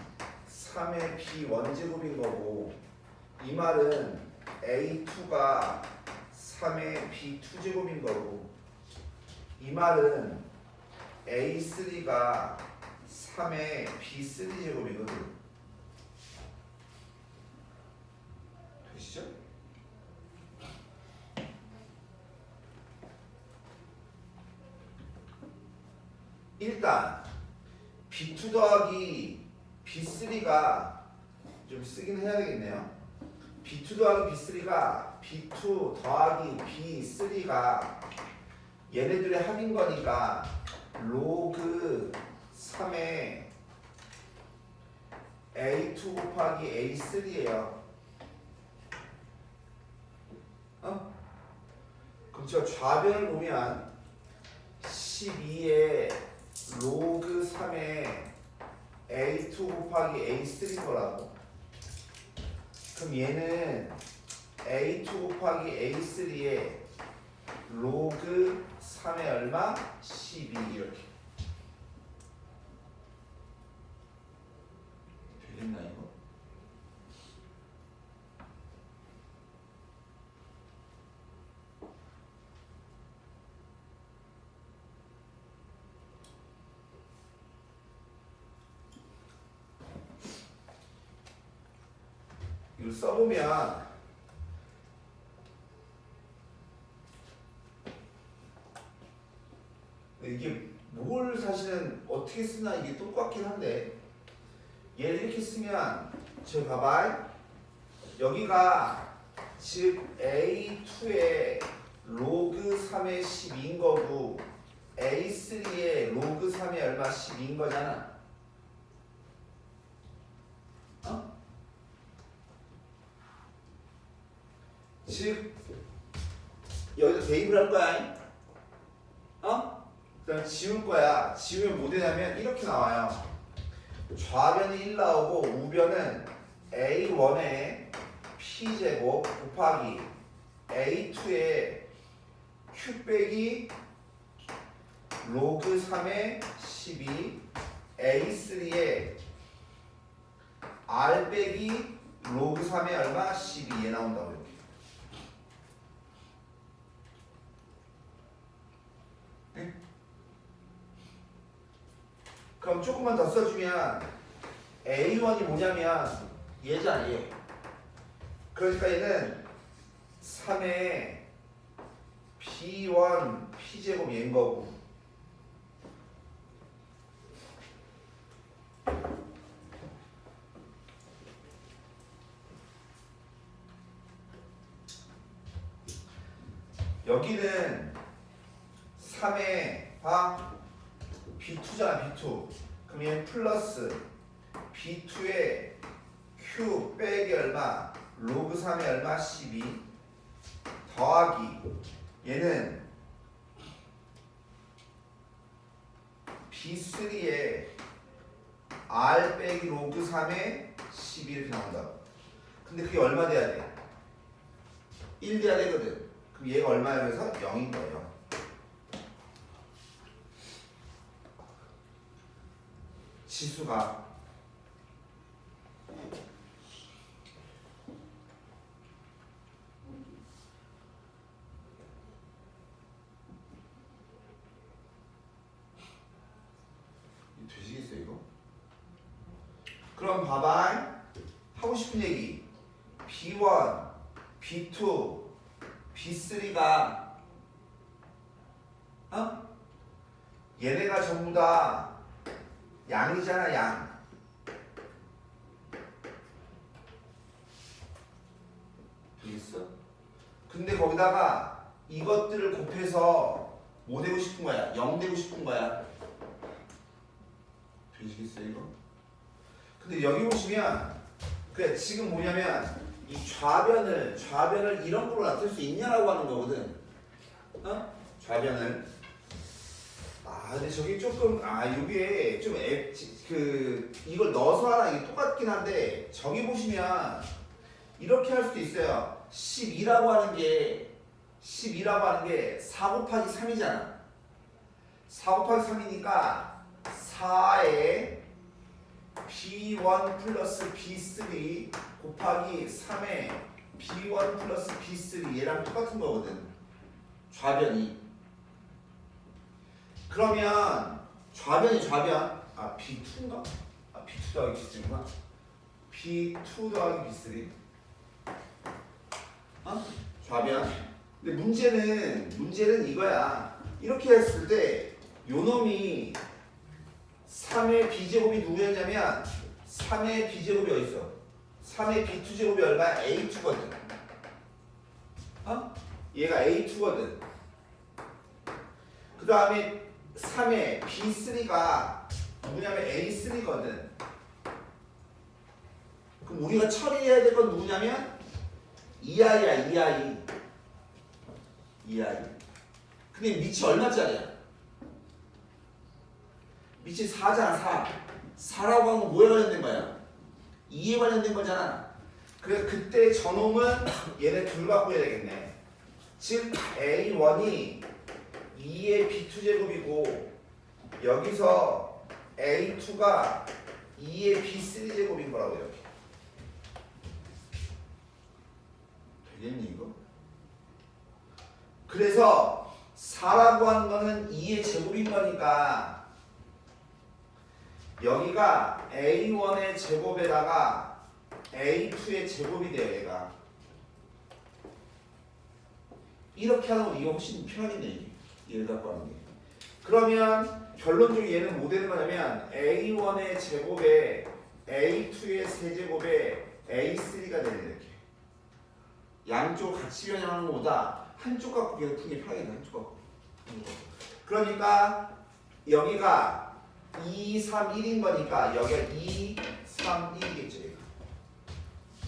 3의 B1제곱인 거고 이 말은 A2가 3의 B2제곱인 거고 이 말은 A3가 3의 B3제곱이거든. 되시죠? 일단 B2 더하기 B3가 좀 쓰긴 해야 되겠네요. B2 더하기 B3가 B2 더하기 B3가 얘네들의 합인 거니까 로그 3의 A2 곱하기 A3예요. 그럼 제가 좌변을 보면 12의 로그 3의 A2 곱하기 A3인 거라고. 그럼 얘는 A2 곱하기 A3에 로그 3의 얼마? 12 이렇게. 되겠나 이거? 이걸 써보면 이게 뭘 사실은 어떻게 쓰나 이게 똑같긴 한데 얘를 이렇게 쓰면 지금 봐봐 여기가 즉 A2의 로그 3의 12인 거고 A3의 로그 3의 얼마 12인 거잖아. 즉 여기다 대입을 할 거야. 그다음 지울 거야. 지우면 뭐 되냐면 이렇게 나와요. 좌변이 1 나오고 우변은 A1의 P제곱 곱하기 A2의 Q 빼기 로그 3의 12 A3의 R 빼기 로그 3의 얼마? 12 얘 나온다고 이렇게. 네? 그럼 조금만 더 써주면 A1이 뭐냐면 얘잖아 얘. 그러니까 얘는 3의 B1 P제곱 얘인 거고 여기는 3의 B2잖아 B2. 그럼 얘는 플러스 B2의 Q 빼기 얼마? 로그 3의 얼마? 12 더하기 얘는 B3의 R 빼기 로그 3의 12 이렇게 나온다. 근데 그게 얼마 돼야 돼? 1 돼야 되거든. 그럼 얘가 얼마야? 그래서 0인 거예요. 지수가. 되시겠어요 이거? 그럼 봐봐. 하고 싶은 얘기. B1, B2, B3가 얘네가 전부 다 양이잖아, 양. 되겠어? 근데 거기다가 이것들을 곱해서 뭐 되고 싶은 거야? 0 되고 싶은 거야. 되시겠어요 이거? 근데 여기 보시면 그래 지금 뭐냐면 이 좌변을 이런 걸로 나타낼 수 있냐라고 하는 거거든. 좌변을. 근데 저기 조금 요게 좀 이걸 넣어서 하나 이게 똑같긴 한데 저기 보시면 이렇게 할 수도 있어요. 12라고 하는 게 4 곱하기 3이잖아. 4 곱하기 3이니까 4에 B1 플러스 B3 곱하기 3에 B1 플러스 B3 얘랑 똑같은 거거든. 좌변이. 그러면 좌변 B2인가? B2 더하기 B3구나. B2 더하기 B3 좌변. 근데 문제는 이거야. 이렇게 했을 때 요 놈이 3의 B제곱이 누구였냐면 3의 B제곱이 어딨어? 3의 B2제곱이 얼마야? A2거든. 얘가 A2거든. 그 다음에 3의 B3가 누구냐면 A3거든. 그럼 우리가 처리해야 될 건 누구냐면 2i야, 2i. 근데 밑이 얼마짜리야? 밑이 4잖아, 4. 4라고 하는 건 뭐에 관련된 거야? 2에 관련된 거잖아. 그래서 그때 저놈은 얘네 둘 갖고 해야 되겠네. 즉 A1이 2의 B2제곱이고 여기서 A2가 2의 B3제곱인 거라고 이렇게. 되겠니 이거? 그래서 4라고 하는 거는 2의 제곱인 거니까 여기가 A1의 제곱에다가 A2의 제곱이 돼요, 얘가. 이렇게 하는 건 이거 훨씬 편하겠네, 얘를 갖고 하는 게. 그러면 결론적으로 얘는 뭐 되는 거냐면 A1의 제곱에 A2의 세제곱에 A3가 되는 이렇게. 양쪽 같이 변형하는 것보다 한쪽 갖고 계속 푸는 게 편하겠네, 한쪽 갖고. 그러니까 여기가 2, 3, 1인 거니까 여기가 2, 3, 1이겠죠.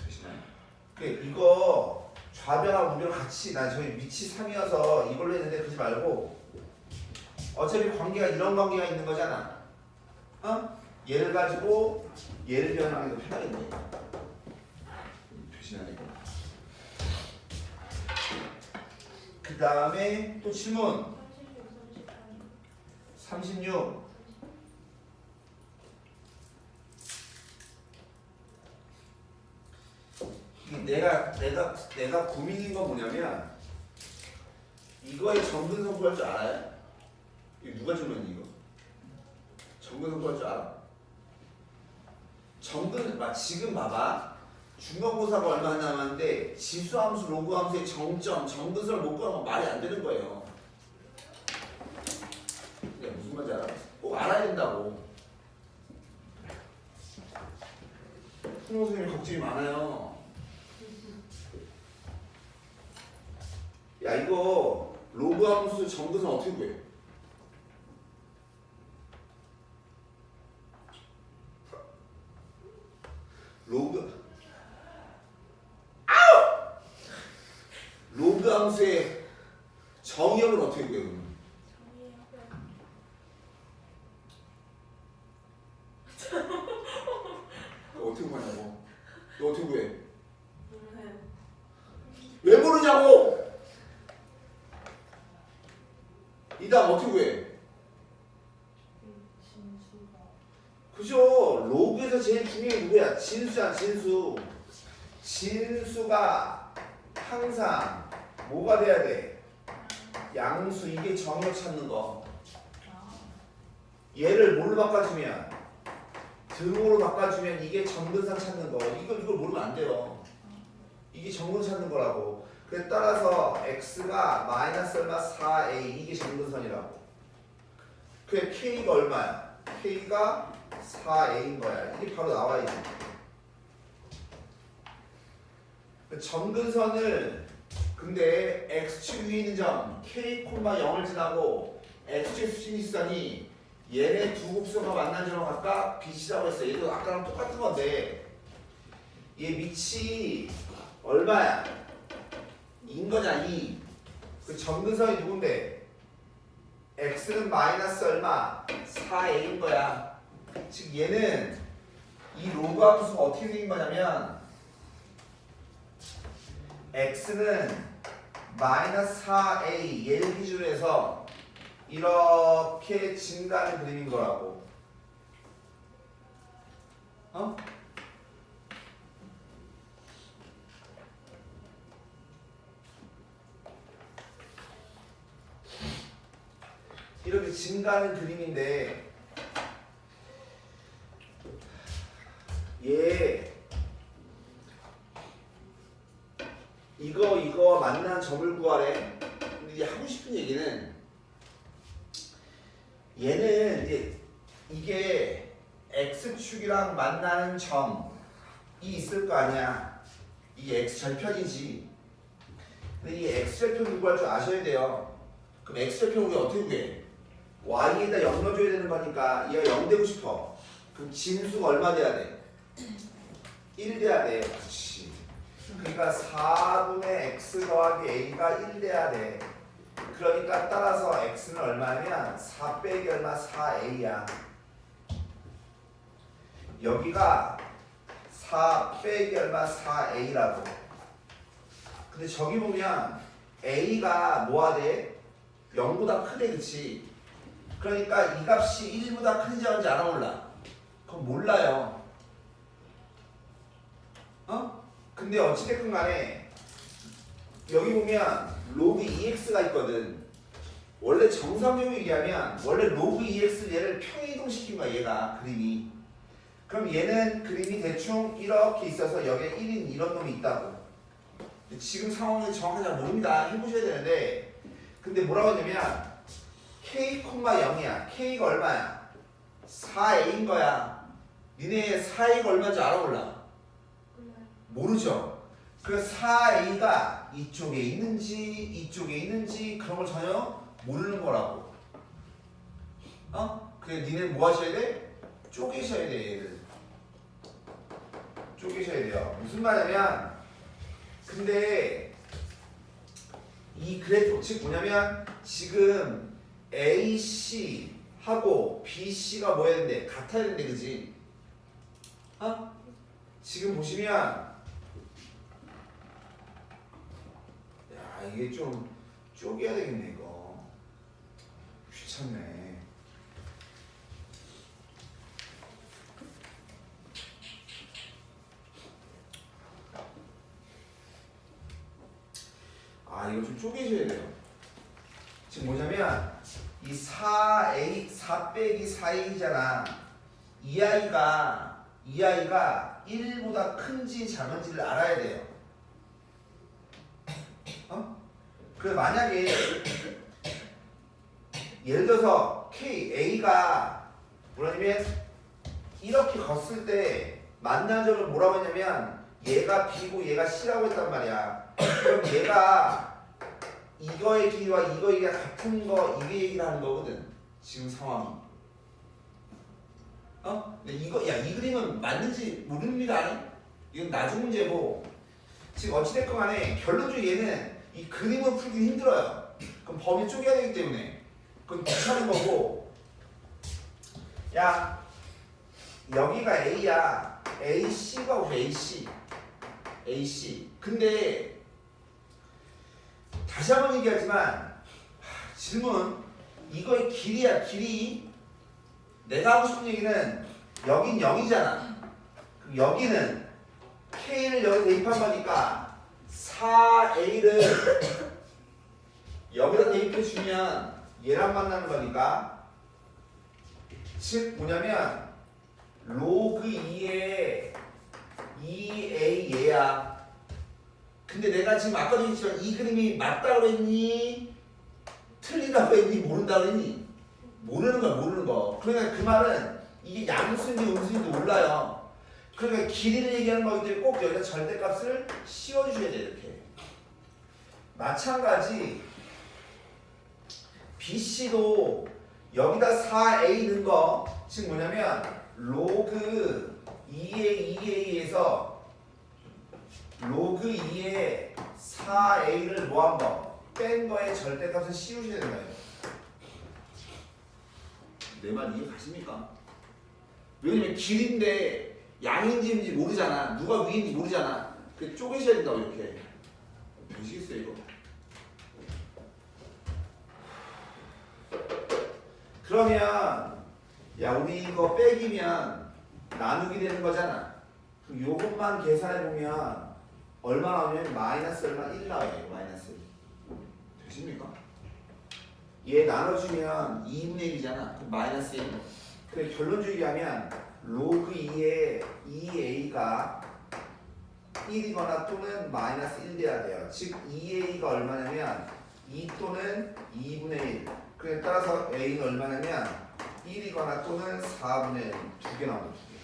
되시나요? 이거 좌변하고 우변 같이 난 저기 밑이 3이어서 이걸로 했는데 그러지 말고 어차피 관계가 이런 관계가 있는 거잖아. 얘를 가지고 얘를 변하는 게 더 편하겠네. 되시나요? 이거? 그 다음에 또 질문 36 내가 고민인 건 뭐냐면 이거의 정근성 구할 줄 알아요? 이거 누가 질문이 이거? 정근성 구할 줄 알아? 지금 봐봐. 중간고사가 얼마 안 남았는데 지수함수, 로그함수의 정점, 정근성을 못 구하면 말이 안 되는 거예요. 이게 무슨 말인지 알아? 꼭 알아야 된다고. 손호 선생님이 걱정이 많아요. 야 이거 로그함수 정근성 어떻게 구해? 로그함수의 정의역을 어떻게 구해? 너 어떻게 구하냐고? 너 어떻게 구해? 모르세요. 왜 모르냐고? 이 다음 어떻게 구해? 진수가. 그 그죠? 로그에서 제일 중요한 게 누구야? 진수야, 진수. 진수가 항상 뭐가 돼야 돼? 양수. 이게 정역 찾는 거. 얘를 뭘로 바꿔주면? 등호로 바꿔주면 이게 정근선 찾는 거. 이걸 모르면 안 돼요. 이게 정근 찾는 거라고. 그래 따라서 x가 마이너스 얼마 4a 이게 정근선이라고. 그래 k가 얼마야? k가 4a인 거야. 이게 바로 나와야지. 정근선을 근데 x축 위에 있는 점 k, 0을 지나고 x축 수직일선이 얘네 두 곡선과 만난 점을 각각 bc라고 했어. 얘도 아까랑 똑같은 건데 얘 밑이 얼마야? 2인 거냐 2. 그 정근선이 누군데? x는 마이너스 얼마? 4a인 거야. 즉 얘는 이 로그 함수가 어떻게 생긴 거냐면 x는 마이너스 4a 얘를 기준으로 해서 이렇게 증가하는 그림인 거라고. 어? 이렇게 증가하는 그림인데 얘 이거 만난 점을 구하래. 근데 이제 하고 싶은 얘기는 얘는 이제 이게 x축이랑 만나는 점이 있을 거 아니야. 이게 x절편이지. 근데 이 x절편 구할 줄 아셔야 돼요. 그럼 x절편 우리 어떻게 구해? y에다 0 넣어줘야 되는 거니까 얘가 0 되고 싶어. 그럼 진수가 얼마 돼야 돼? 1 돼야 돼. 그렇지. 그러니까 4분의 x 더하기 a가 1 돼야 돼. 그러니까 따라서 x는 얼마냐면 4 빼기 얼마? 4a야. 여기가 4 빼기 얼마? 4a라고. 근데 저기 보면 a가 뭐가 돼? 0보다 크대. 그치? 그러니까 이 값이 1보다 큰지 작은지 알아 몰라? 그건 몰라요. 어? 근데 어찌됐든 간에 여기 보면 로그 2x가 있거든. 원래 정상적으로 얘기하면 원래 로그 2x 얘를 평행이동시킨 거야. 얘가 그림이. 그럼 얘는 그림이 대충 이렇게 있어서 여기에 1인 이런 놈이 있다고. 지금 상황은 정확하게 잘 모릅니다. 해보셔야 되는데 근데 뭐라고 하냐면 k, 0이야. k가 얼마야? 4a인 거야. 니네 4a가 얼마인지 알아 몰라? 모르죠? 그 4a가 이쪽에 있는지 이쪽에 있는지 그런 걸 전혀 모르는 거라고. 어? 그래 니네 뭐 하셔야 돼? 쪼개셔야 돼. 얘를 쪼개셔야 돼요. 무슨 말이냐면 근데 이 그래프 즉 뭐냐면 지금 AC하고 BC가 뭐야 되는데 같아야 되는데 그지? 어? 지금 보시면 야 이게 좀 쪼개야 되겠네 이거. 귀찮네. 아 이거 좀 쪼개셔야 돼요. 지금 뭐냐면 이 4a 4 빼기 4a잖아. 이 아이가 1보다 큰지 작은지를 알아야 돼요. 어? 그래 만약에 예를 들어서 a가 뭐냐면 이렇게 걷을 때 만난 점을 뭐라고 했냐면 얘가 b고 얘가 c라고 했단 말이야. 그럼 얘가 이거의 길이와 이거의 길이가 같은 거 이게 얘기를 하는 거거든. 지금 상황이. 어? 근데 이거 야 이 그림은 맞는지 모릅니다. 아니? 이건 나중 문제고 지금 어찌됐건 간에 결론적으로 얘는 이 그림을 풀기 힘들어요. 그럼 범위 쪼개야 되기 때문에 그건 귀찮은 거고. 야 여기가 A야. AC가 우리 AC. 근데 다시 한번 얘기하지만 질문 이거의 길이야. 길이. 내가 하고 싶은 얘기는 여긴 0이잖아. 그럼 여기는 K를 여기 대입한 거니까 4A를 여기다 대입해 주면 얘랑 만나는 거니까 즉 뭐냐면 로그 2의 2A 얘야. 근데 내가 지금 아까도 얘기했지만 이 그림이 맞다고 했니? 틀리다고 했니? 모른다고 했니? 모르는 거야, 모르는 거. 그러니까 그 말은 이게 양수인지 음수인지 몰라요. 그러니까 길이를 얘기하는 거기 때문에 꼭 여기다 절대값을 씌워주셔야 돼. 이렇게 마찬가지 BC도 여기다 4A 넣은 거 즉 뭐냐면 로그 2의 2A에서 로그 2의 4A를 뭐한 거? 뺀 거에 절대값을 씌우셔야 되는 거예요. 내 말 이해 가십니까? 왜냐면 길인데 양인지 모르잖아. 누가 위인지 모르잖아. 그 쪼개셔야 된다고 이렇게. 되시겠어요 이거? 그러면 야 우리 이거 빼기면 나누기 되는 거잖아. 그럼 요것만 계산해 보면 얼마 나오냐면 마이너스 얼마 1 나와요. 마이너스 1. 되십니까? 얘 나눠주면 2분의 1이잖아. 그럼 마이너스 1. 그래 결론적으로 하면 로그 2의 2a가 1이거나 또는 마이너스 1 돼야 돼요. 즉 2a가 얼마냐면 2 또는 2분의 1. 그래 따라서 a는 얼마냐면 1이거나 또는 4분의 1. 두 개 나옵니다. 두 개.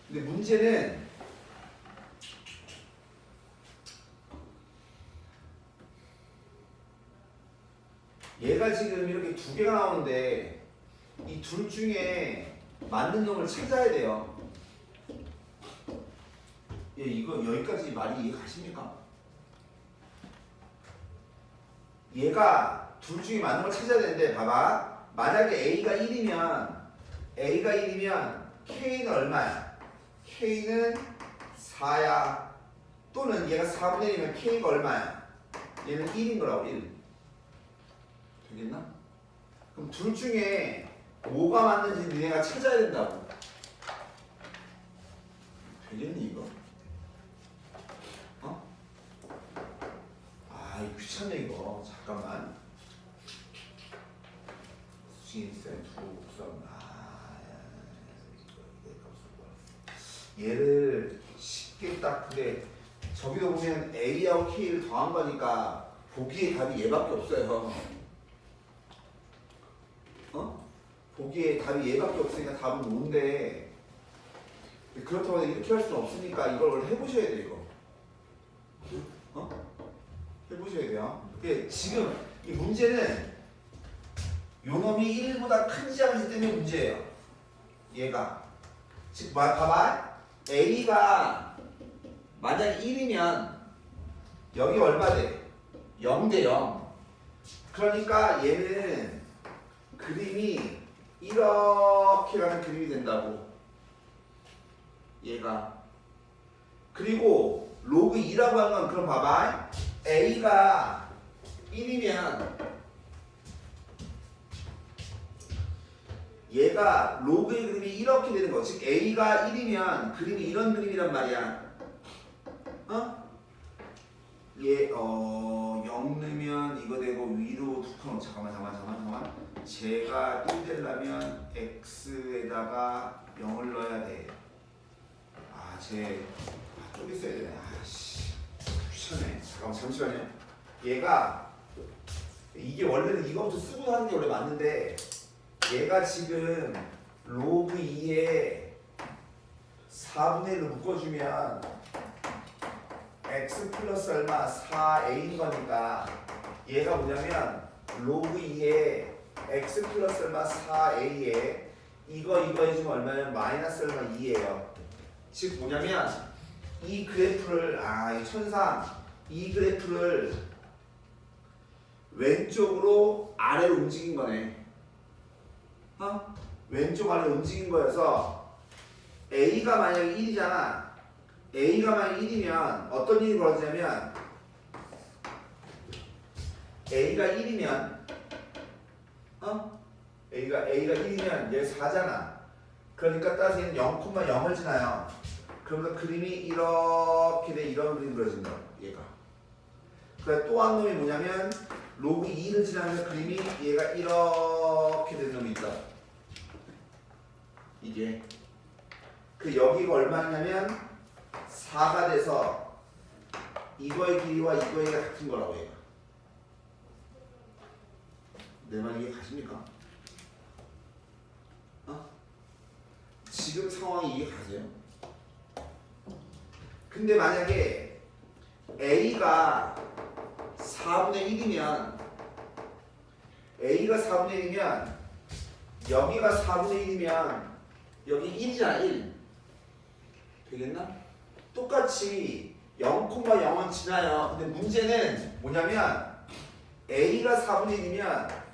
근데 문제는 얘가 지금 이렇게 두 개가 나오는데 이 둘 중에 맞는 놈을 찾아야 돼요. 예, 이거 여기까지 말이 이해 가십니까? 얘가 둘 중에 맞는 걸 찾아야 되는데 봐봐. 만약에 A가 1이면 K는 얼마야? K는 4야. 또는 얘가 4분의 1이면 K가 얼마야? 얘는 1인 거라고 1. 되겠나? 그럼 둘 중에 뭐가 맞는지 니네가 찾아야 된다고. 되겠니 이거? 어? 아 이거 귀찮네 이거. 잠깐만. 수인센 두곡선 얘를 쉽게 딱 근데 저기도 보면 A하고 K를 더한 거니까 보기에 답이 얘밖에 없어요. 어? 보기에 답이 얘밖에 없으니까 답은 뭔데 그렇다고 해서 이렇게 할 수는 없으니까 이걸 원래 해보셔야 돼요 이거. 어? 해보셔야 돼요. 지금 이 문제는 요놈이 1보다 큰지 작은지 때문에 문제예요. 얘가 즉 봐봐. A가 만약에 1이면 여기 얼마 돼? 0 대 0. 그러니까 얘는 그림이 이렇게 가는 그림이 된다고. 얘가. 그리고 로그 2라고 하는 건 그럼 봐봐. A가 1이면 얘가 로그의 그림이 이렇게 되는 거. 즉 A가 1이면 그림이 이런 그림이란 말이야. 어? 얘 0 넣으면 이거 되고 위로 두 칸. 잠깐만. 제가 1 되려면 x에다가 0을 넣어야 돼. 쪼개 써야 되네. 귀찮네. 잠시만요. 얘가 이게 원래는 이거부터 쓰고 하는 게 원래 맞는데 얘가 지금 로그 2에 4분의 1로 묶어주면 x 플러스 얼마 4a인 거니까 얘가 뭐냐면 로그 2에 x 플러스 얼마 4a에 이거 해주면 얼마냐면 마이너스 얼마 2예요. 즉 뭐냐면 이 그래프를 이 천상 이 그래프를 왼쪽으로 아래로 움직인 거네. 왼쪽 아래로 움직인 거여서 A가 만약에 1이잖아. A가 만약에 1이면 어떤 일이 벌어지냐면 A가 1이면 A가 1이면 얘 4잖아. 그러니까 따라서 얘는 0,0을 지나요. 그러면서 그림이 이렇게 돼 이런 그림 그려진다. 얘가. 그래 또 한 놈이 뭐냐면 로그 2를 지나면서 그림이 얘가 이렇게 되는 놈이 있다. 이게 그 여기가 얼마냐면 4가 돼서 이거의 길이와 이거의 길이가 같은 거라고 얘가. 내 말 이해 가십니까? 어? 지금 상황이 이해 가세요? 근데 만약에 A가 4분의 1이면 A가 4분의 1이면 여기가 4분의 1이면 여기 1이잖아 1 되겠나? 똑같이 0,0은 지나요. 근데 문제는 뭐냐면 A가 4분의 1이면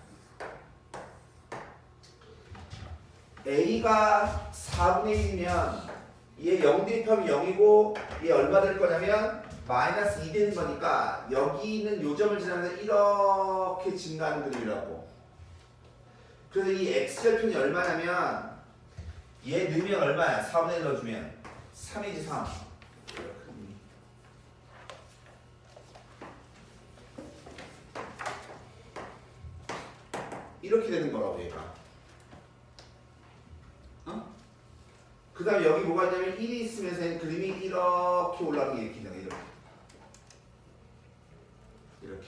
A가 4분의 1이면 얘 0 대입하면 0이고 얘 얼마 될 거냐면 마이너스 2 되는 거니까 여기는 요점을 지나면서 이렇게 증가하는 그림이라고. 그래서 이 x절편이 얼마냐면 얘 넣으면 얼마야? 4분의 1 넣어주면 3이지 3. 이렇게 되는 거라고 얘가. 어? 그 다음에 여기 뭐가 있냐면 1이 있으면서 그림이 이렇게 올라가는 게 이렇게 되는 거야. 이렇게.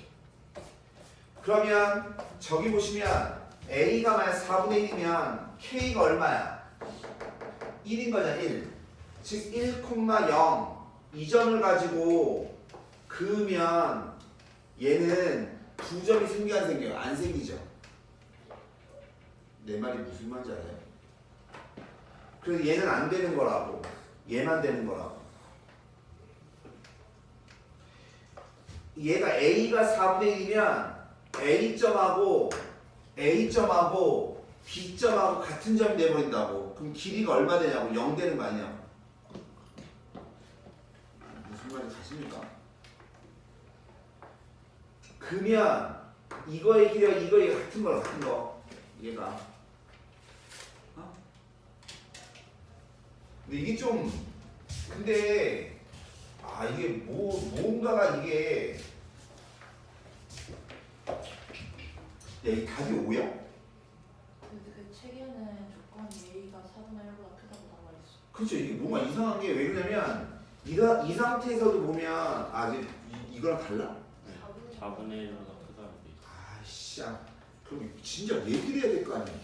그러면 저기 보시면 A가 만약 4분의 1이면 K가 얼마야? 1인 거잖아 1. 즉 1,0 이 점을 가지고 그으면 얘는 두 점이 생겨 안 생겨요? 안 생기죠. 내 말이 무슨 말인지 알아요? 그래서 얘는 안 되는 거라고. 얘만 되는 거라고. 얘가 A가 4분의 1이면 A점하고 A점하고 B점하고 같은 점이 돼버린다고. 그럼 길이가 얼마 되냐고. 0 되는 거 아니야. 무슨 말인지 아십니까? 그러면 이거의 길이와 이거의 같은 거라 같은 거. 얘가. 어? 근데 이게 좀 근데 이게 뭔가가 이게 이 답이 5야? 그 책에는 조건이 A가 4분의 1보다 크다고 나와 있어. 그렇죠. 이게 뭔가 이상한 게 왜 그러냐면 이 상태에서도 보면 이거랑 달라? 4분의 1보다 크다고 돼 있어. 아이씨, 그럼 진짜 얘기를 해야 될 거 아니야.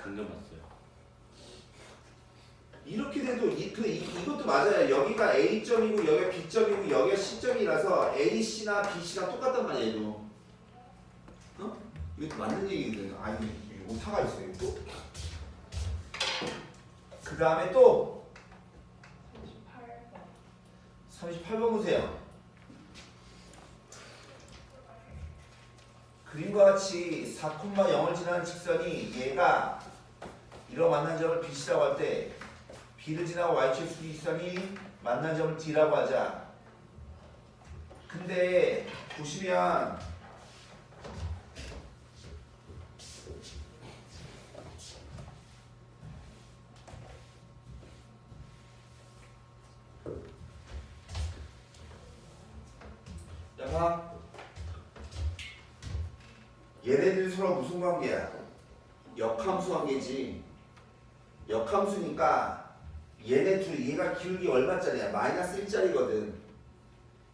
방금 봤어요. 이렇게 돼도 이것도 맞아요. 여기가 A점이고 여기가 B점이고 여기가 C점이라서 AC나 BC랑 똑같단 말이야. 얘도. 어? 이것도 맞는 얘기거든. 이게 오타가 있어요. 또. 그 다음에 또 38번 보세요. 그림과 같이 4,0을 지나는 직선이 얘가 이런 만난 점을 BC라고 할 때 B를 지나고 Y축 수직선이 만난 점을 D라고 하자. 근데 보시면 자, 얘네들이 서로 무슨 관계야? 역함수 관계지. 역함수니까 얘네 둘이 얘가 기울기 얼마짜리야? 마이너스 1짜리거든.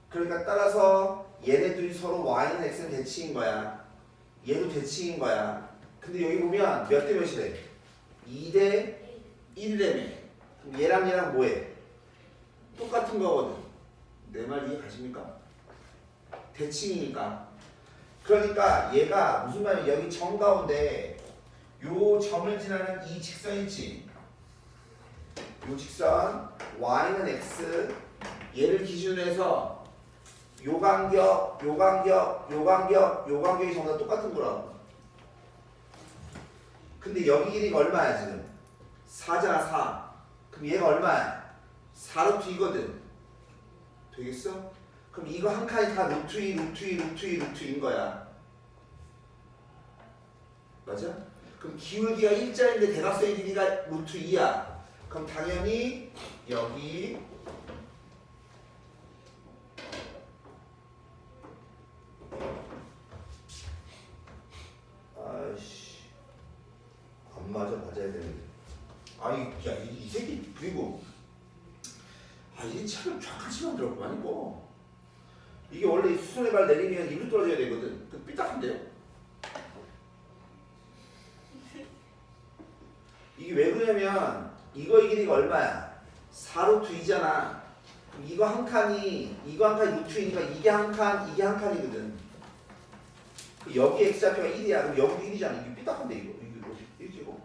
그러니까 따라서 얘네 둘이 서로 y는 x는 대칭인 거야. 얘도 대칭인 거야. 근데 여기 보면 몇 대 몇이래? 2대 1이라며. 그럼 얘랑 뭐해? 똑같은 거거든. 내 말 이해 가십니까? 대칭이니까. 그러니까 얘가 무슨 말이야? 여기 점 가운데 요 점을 지나는 이 직선 있지? 요 직선 y는 x 얘를 기준으로 해서 요 간격, 요 간격, 요 간격, 요 간격이 전부 다 똑같은 거라고. 근데 여기 길이가 얼마야 지금? 4잖아 4. 그럼 얘가 얼마야? 4루트 2거든. 되겠어? 그럼 이거 한 칸이 다 루트 2, 루트 2, 루트 2, 루트 2인 거야. 맞아? 그럼 기울기가 일자인데 대각선의 길이가 루트 2야. 그럼 당연히 여기 아이씨 안 맞아. 맞아야 되는데. 아니 야이 새끼 그리고 이게 참 정확하게 만들었구만 이거. 이게 원래 이 수선의 발 내리면 이로 떨어져야 되거든. 그 삐딱한데요? 이게 왜 그러냐면 이거의 길이가 얼마야? 4루트 2잖아. 이거 한 칸이 루트이니까 이게 한 칸, 이게 한 칸이거든. 여기 x좌표가 1이야. 그럼 여기도 1이잖아. 이게 삐딱한데 이거 이거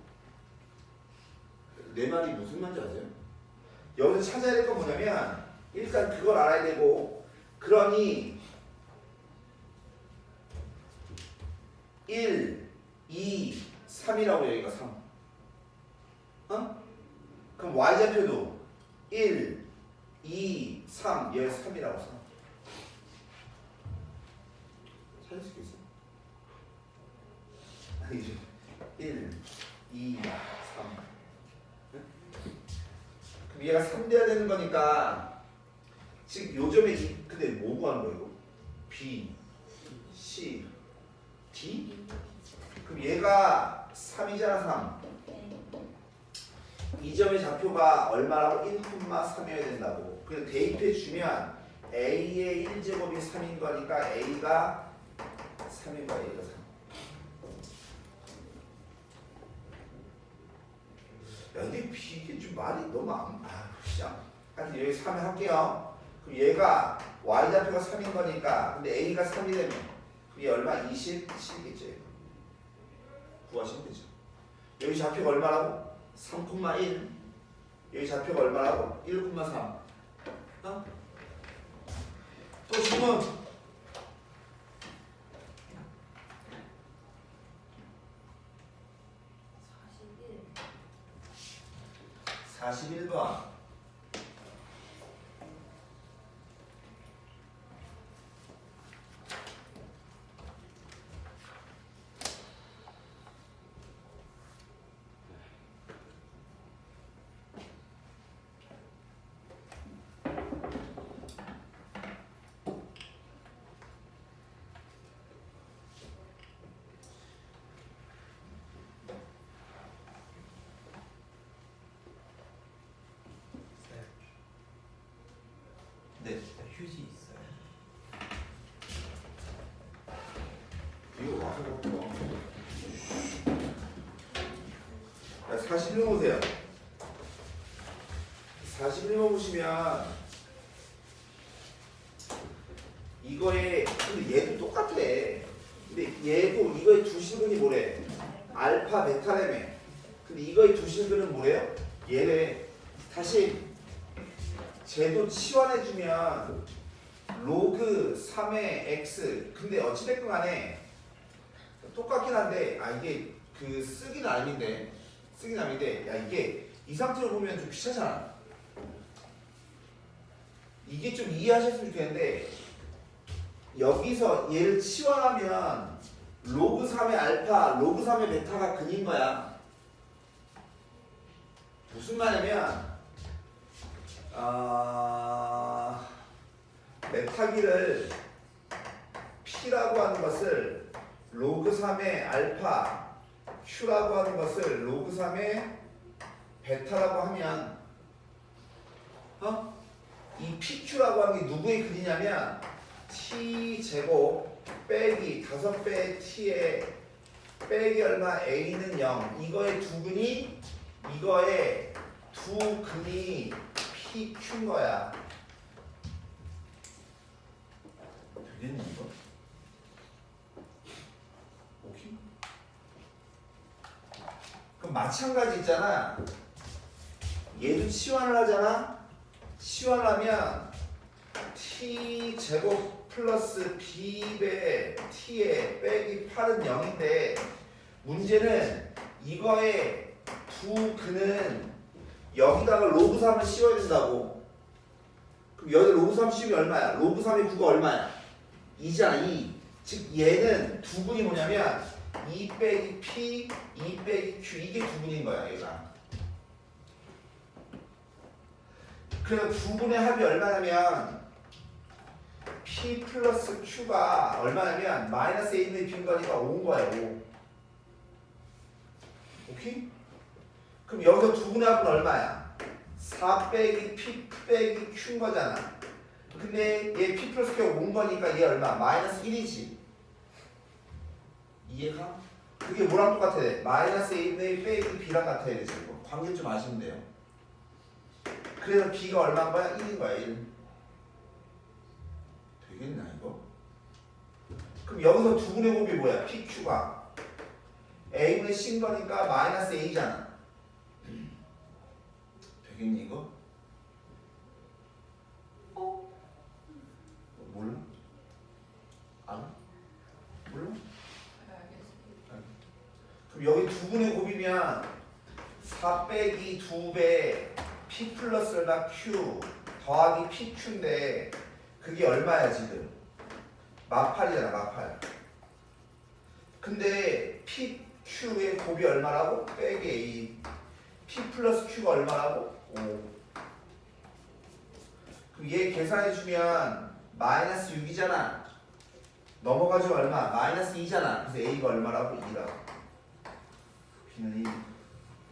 내 말이 무슨 말인지 아세요? 여기서 찾아야 될 건 뭐냐면 일단 그걸 알아야 되고 그러니 1, 2, 3이라고 여기가 3. 어? 그럼 y좌표도 1, 2, 3 여기 3이라고 3. 찾을 수 있어? 아니죠. 1, 2, 3. 그럼 얘가 3 돼야 되는 거니까 지금 요점에 근데 뭐 구하는 거야 이거? B, C, D? 그럼 얘가 3이잖아 3. 이 점의 좌표가 얼마라고? 1,3이어야 된다고. 그래서 대입해 주면 A의 1제곱이 3인 거니까 A가 3인 거야. A가 3. 야 근데 이게 좀 말이 너무 진짜. 하여튼 여기 3을 할게요. 그럼 얘가 Y좌표가 3인 거니까 근데 A가 3이 되면 그게 얼마? 27겠지. 구하시면 되죠. 여기 좌표가 얼마라고? 3,1. 여기 좌표가 얼마라고? 1,3. 어? 또 질문. 41번. 네. 휴지 있어요. 이거 와서 볼게요. 자, 41번 보세요. 41번 보시면 이거에 근데 얘도 똑같아. 근데 얘도 이거의 두 실근이 뭐래? 알파 베타라며. 근데 이거의 두 실근은 뭐래요? 얘래. 다시 쟤도 치환해주면 로그 3의 x. 근데 어찌됐든 간에 똑같긴 한데 이게 그 쓰기는 아닌데 야 이게 이 상태로 보면 좀 귀찮잖아. 이게 좀 이해하셨으면 좋겠는데 여기서 얘를 치환하면 로그 3의 알파, 로그 3의 베타가 근인 거야. 무슨 말이냐면 메타기를 P라고 하는 것을 로그 3의 알파, Q라고 하는 것을 로그 3의 베타라고 하면 이 PQ라고 하는 게 누구의 근이냐면 T제곱 빼기 5배의 T에 빼기 얼마 A는 0. 이거의 두 근이 이거의 두 근이 PQ인 거야. 되겠니 이거? 오케이? 그럼 마찬가지 있잖아. 얘도 치환을 하잖아. 치환을 하면 T제곱 플러스 B배 T에 빼기 8은 0인데 문제는 이거의 두 근은 여기다가 로그 3을 씌워야 된다고. 그럼 여기 로그 3 씌우면 얼마야? 로그 3의 9가 얼마야? 2잖아. 2. 즉 얘는 두 근이 뭐냐면 2 빼기 P, 2 빼기 Q 이게 두분인 거야 얘가. 그래서 두 분의 합이 얼마냐면 P 플러스 Q가 얼마냐면 마이너스 A분의 B인 거니까 5인 거야 5. 오케이? 그럼 여기서 두 분의 합은 얼마야? 4 빼기 P 빼기 Q인 거잖아. 근데 얘 P 플러스 Q가 5인 거니까 얘 얼마? 마이너스 1이지. 이해가? 그게 뭐랑 똑같아? 마이너스 A분의 빼기 B랑 같아야 되지. 이거. 관계 좀 아시면 돼요. 그래서 B가 얼마인 거야? 1인 거야 1. 되겠나 이거? 그럼 여기서 두 분의 곱이 뭐야? PQ가 A분의 C인 거니까 마이너스 A잖아. 되겠니 이거? 몰라? 알아? 몰라? 알겠습니다. 그럼 여기 두 분의 곱이면 4 빼기 2배 P 플러스 얼마 Q 더하기 PQ인데 그게 얼마야 지금? 마팔이잖아 마팔. 근데 PQ의 곱이 얼마라고? 빼기 A. P 플러스 Q가 얼마라고? 5. 그럼 얘 계산해주면 마이너스 6이잖아. 넘어가지고 얼마? 마이너스 2잖아. 그래서 A가 얼마라고? 2라고. B는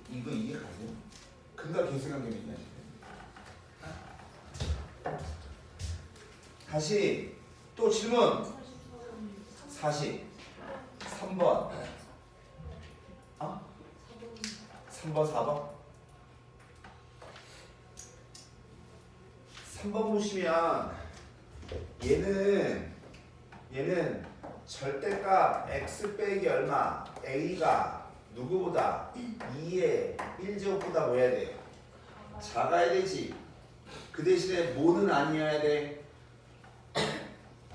2. 이거 이해가세요? 근과 계수관계는 이해하시죠? 다시 또 질문 40 3번 3번 4번 3번 보시면 얘는 절대값 x 빼기 얼마 a가 누구보다 2의 1제곱보다 뭐 해야 돼? 작아야 되지. 그 대신에 뭐는 아니어야 돼?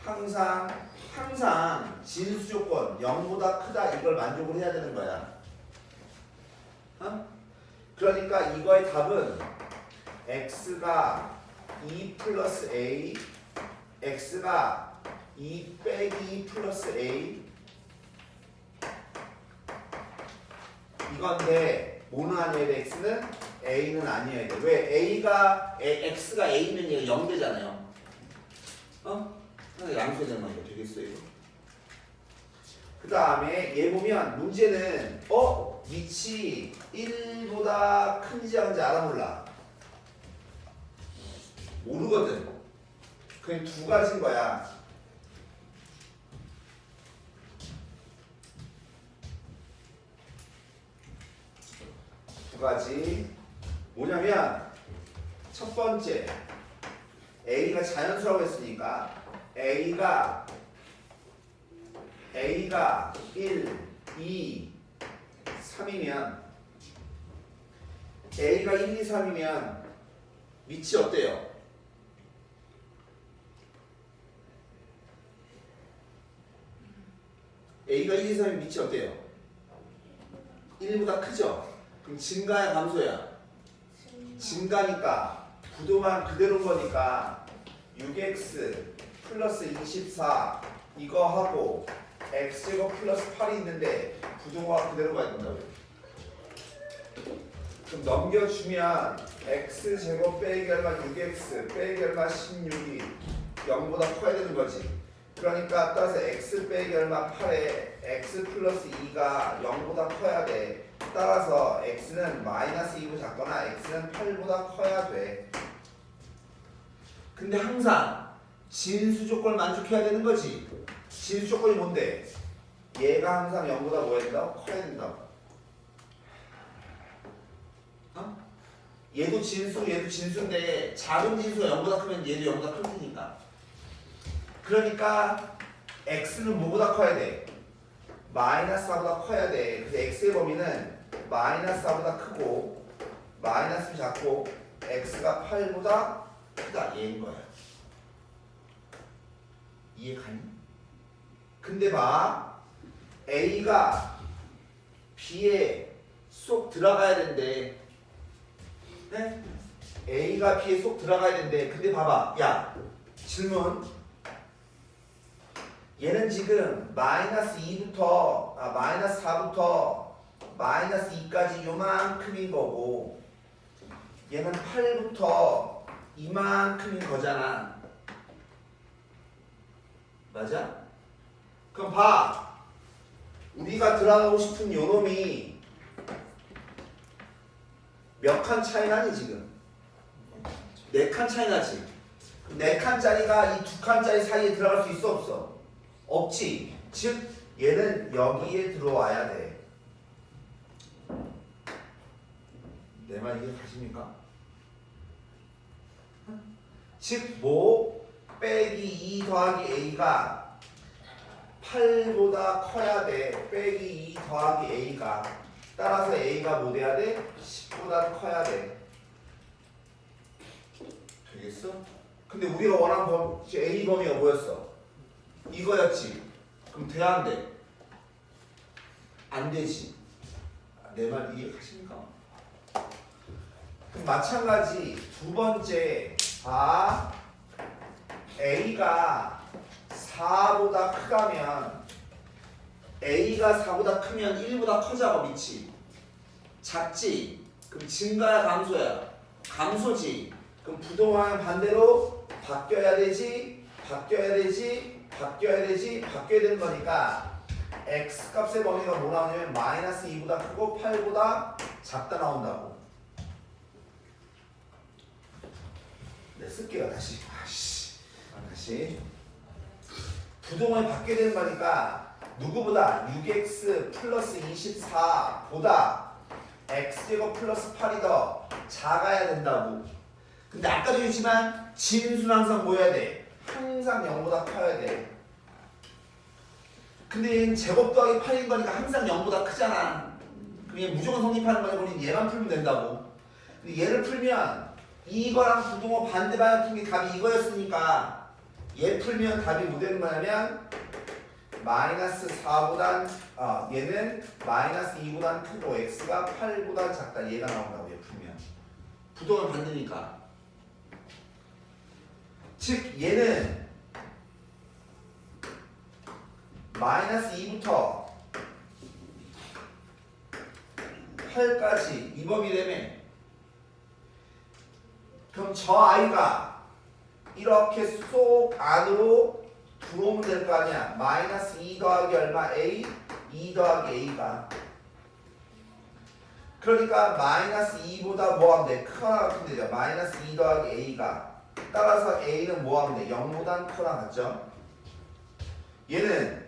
항상 진수 조건 0보다 크다 이걸 만족을 해야 되는 거야. 어? 그러니까 이거의 답은 x가 2 플러스 a, x가 2 빼기 2 플러스 a 이건데 뭐는 아니어야 돼? x는 a는 아니어야 돼. 왜? x가 a면 얘가 0 되잖아요. 어? 양수되는 이거 되겠어요 이거? 그 다음에 얘 보면 문제는 위치 1보다 큰지 작은지 알아 몰라? 모르거든. 그냥 두 가지인 거야. 두 가지 뭐냐면 첫 번째 A가 자연수라고 했으니까 A가 1, 2, 3이면 A가 1, 2, 3이면 위치 어때요? A가 1, 2, 3이면 위치 어때요? 1보다 크죠? 그럼 증가야 감소야? 증가니까 부동안 그대로인 거니까 6x 플러스 24 이거 하고 x제곱 플러스 8이 있는데 부동화가 그대로 가야 된다고요. 그럼 넘겨주면 x제곱 빼기 얼마 6x 빼기 얼마 16이 0보다 커야 되는 거지. 그러니까 따라서 x 빼기 얼마 8에 x 플러스 2가 0보다 커야 돼. 따라서 x는 마이너스 2보다 작거나 x는 8보다 커야 돼. 근데 항상 진수 조건을 만족해야 되는 거지. 진수 조건이 뭔데? 얘가 항상 0보다 뭐 해야 된다고? 커야 된다고. 얘도 진수, 얘도 진수인데 작은 진수가 0보다 크면 얘도 0보다 클 테니까. 그러니까 x는 뭐보다 커야 돼? 마이너스 4보다 커야 돼. 그래서 x의 범위는 마이너스 4보다 크고 마이너스 작고 x가 8보다 크다 얘인 거야. 이해가니? 근데 봐 A가 B에 쏙 들어가야 된대. 네? A가 B에 쏙 들어가야 된대. 근데 봐봐 야 질문 얘는 지금 마이너스 2부터 마이너스 4부터 마이너스 2까지 요만큼인 거고 얘는 8부터 이만큼인 거잖아. 맞아? 그럼 봐. 우리가 들어가고 싶은 요놈이 몇 칸 차이 나니 지금? 4칸 차이 나지? 4칸짜리가 이 2칸짜리 사이에 들어갈 수 있어 없어? 없지. 즉 얘는 여기에 들어와야 돼. 내 말 이해 가십니까? 즉 뭐 빼기 2 더하기 a가 8보다 커야 돼. 빼기 2 더하기 a가. 따라서 a가 뭐 돼야 돼? 10보다 커야 돼. 되겠어? 근데 우리가 원하는 범, a 범위가 뭐였어? 이거였지. 그럼 돼야 안 돼? 안 되지. 내 말 이해 가십니까? 그럼 마찬가지 두 번째 a가 4보다 크다면 a가 4보다 크면 1보다 커져 밑이 작지? 그럼 증가야 감소야? 감소지. 그럼 부동항은 반대로 바뀌어야 되지? 바뀌어야 되지? 바뀌어야 되지? 바뀌어야 되는 거니까 x 값의 범위가 뭐 나오냐면 마이너스 2보다 크고 8보다 작다 나온다고. 네, 쓸게요 다시. 다시 부동항이 바뀌어야 되는 거니까 누구보다 6x 플러스 24보다 x제곱 플러스 8이 더 작아야 된다고. 근데 아까도 얘기했지만 진수는 항상 뭐 해야 돼? 항상 0보다 커야 돼. 근데 얘는 제곱 더하기 8인 거니까 항상 0보다 크잖아. 그럼 얘 무조건 성립하는 거니까 우리 얘만 풀면 된다고. 근데 얘를 풀면 이거랑 부동호 반대 방향 푼 게 답이 이거였으니까 얘 풀면 답이 뭐 되는 거냐면 마이너스 4보단 얘는 마이너스 2보단 크고 x가 8보단 작다. 얘가 나온다고 얘 풀면. 부동호 반대니까. 즉 얘는 마이너스 2부터 8까지 이 범위라며. 그럼 저 아이가 이렇게 쏙 안으로 들어오면 될 거 아니야. 마이너스 2 더하기 얼마? a 2 더하기 a가. 그러니까 마이너스 2보다 뭐 하면 돼? 크거나 같은 데죠. 마이너스 2 더하기 a가. 따라서 a는 뭐 하면 돼? 0보단 크거나 같죠? 얘는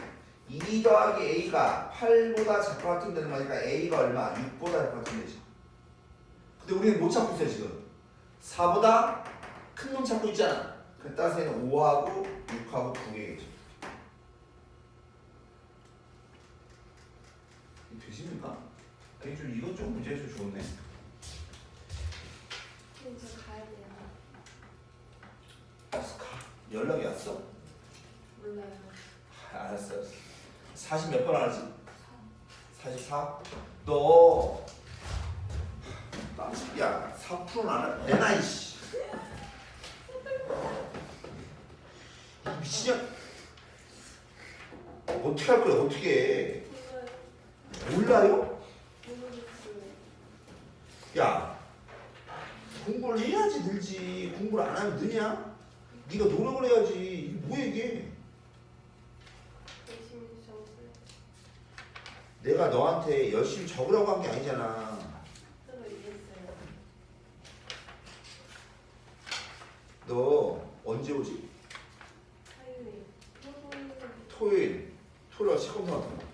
2 더하기 a가 8보다 작고 같은 데는 거니까 a가 얼마? 6보다 작고 같은 데지. 근데 우리는 못 찾고 있어요 지금. 4보다 큰 놈 찾고 있잖아. 따라서 얘는 5하고 6하고 2개겠죠. 되십니까? 아니 좀 이건 좀 문제가 좀 좋네. 이제 가야 돼요. 연락이 왔어? 몰라요. 알았어. 40 몇 번 하지? 44? 너 야 4%는 안 할. 내 나이 씨. 이 미친년. 어떻게 할 거야? 어떻게 해? 몰라요? 모르겠어요. 야 공부를 해야지 늘지. 공부를 안 하면 느냐? 네가 노력을 해야지. 이게 뭐야 이게? 열심히 적어요. 내가 너한테 열심히 적으라고 한 게 아니잖아. 저도 이해했어요. 너 언제 오지? 화요일. 토요일. 토요일 시험 검사 같은 거.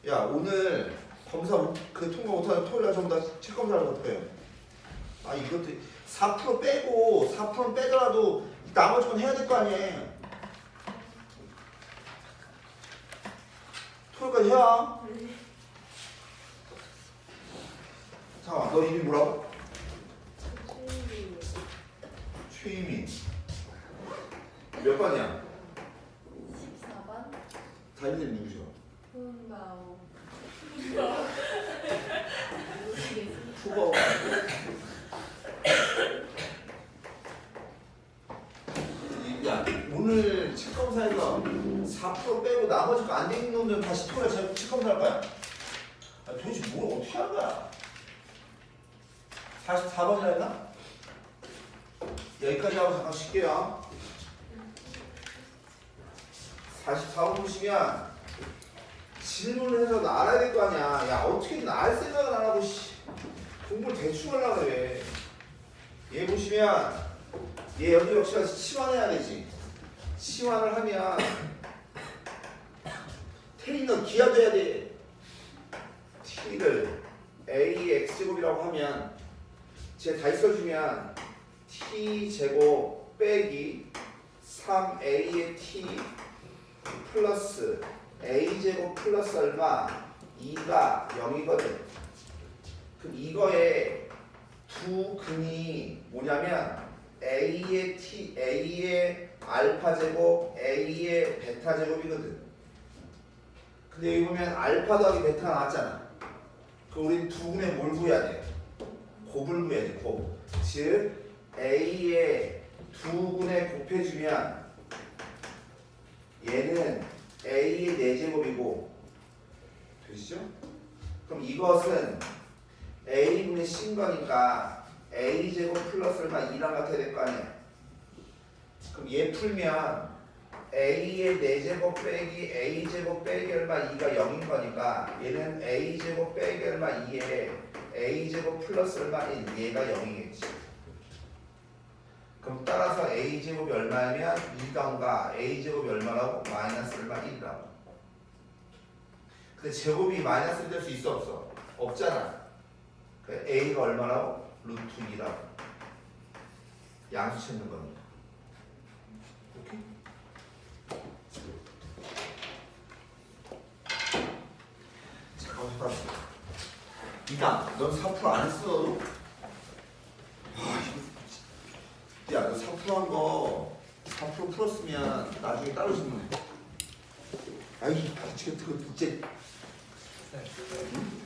야 오늘 검사 그 통과 못하는 토요일날 전부 다 책검사를 어떡해요? 아 이것도 4% 빼고 4% 빼더라도 나머지 건 해야 될 거 아니에요. 토요일까지 해야. 잠깐만 너 이름이 뭐라고? 최일이에요. 최희민. 몇 반이야? 14번 담임선생님 누구셔? 훈바오 후보. 야 오늘 책 검사에서 4% 빼고 나머지 거 안 돼 있는 놈들은 다시 토요일에 책 검사할 거야? 아, 도대체 뭘 어떻게 하는 거야? 44번이라 했나? 여기까지 하고 잠깐 쉴게요. 44번 보시면 질문을 해서 알아야 될 거 아니야. 야, 어떻게든 알 생각은 안 하고 공부를 대충 하려고 그래. 얘 보시면 얘 여기 역시 같이 치환해야 되지. 치환을 하면 테리너 기하돼야 돼. t를 ax제곱이라고 하면 쟤 다 있어주면 t제곱 빼기 3a의 t 플러스 a제곱 플러스 얼마 2가 0이거든. 그럼 이거에 두 근이 뭐냐면 a의 t, a의 알파 제곱, a의 베타 제곱이거든. 근데 여기 보면 알파 더하기 베타가 나왔잖아. 그럼 우린 두 근에 뭘 구해야 돼? 곱을 구해야지, 곱. 즉 a의 두 근에 곱해주면 얘는 a의 4제곱이고 되시죠? 그럼 이것은 a분의 c인 거니까 a제곱 플러스 얼마 2랑 같아야 될 거 아니야. 그럼 얘 풀면 a의 4제곱 빼기 a제곱 빼기 얼마 2가 0인 거니까 얘는 a제곱 빼기 얼마 2에 a제곱 플러스 얼마 1 얘가 0이겠지. 그럼 따라서 a제곱이 얼마냐면 2던가 a제곱이 얼마라고? 마이너스 얼마 1이라고. 근데 제곱이 마이너스 될 수 있어 없어? 없잖아. 그 a가 얼마라고? 루트 2라고. 양수 찾는 거니까. 오케이? 잠깐만 해봐. 이당, 넌 4% 안 했어. 야, 너 4%한 거 4% 풀었으면 나중에 따로 질문해. 아이, 미치겠다. 그거 진짜. 네. 응?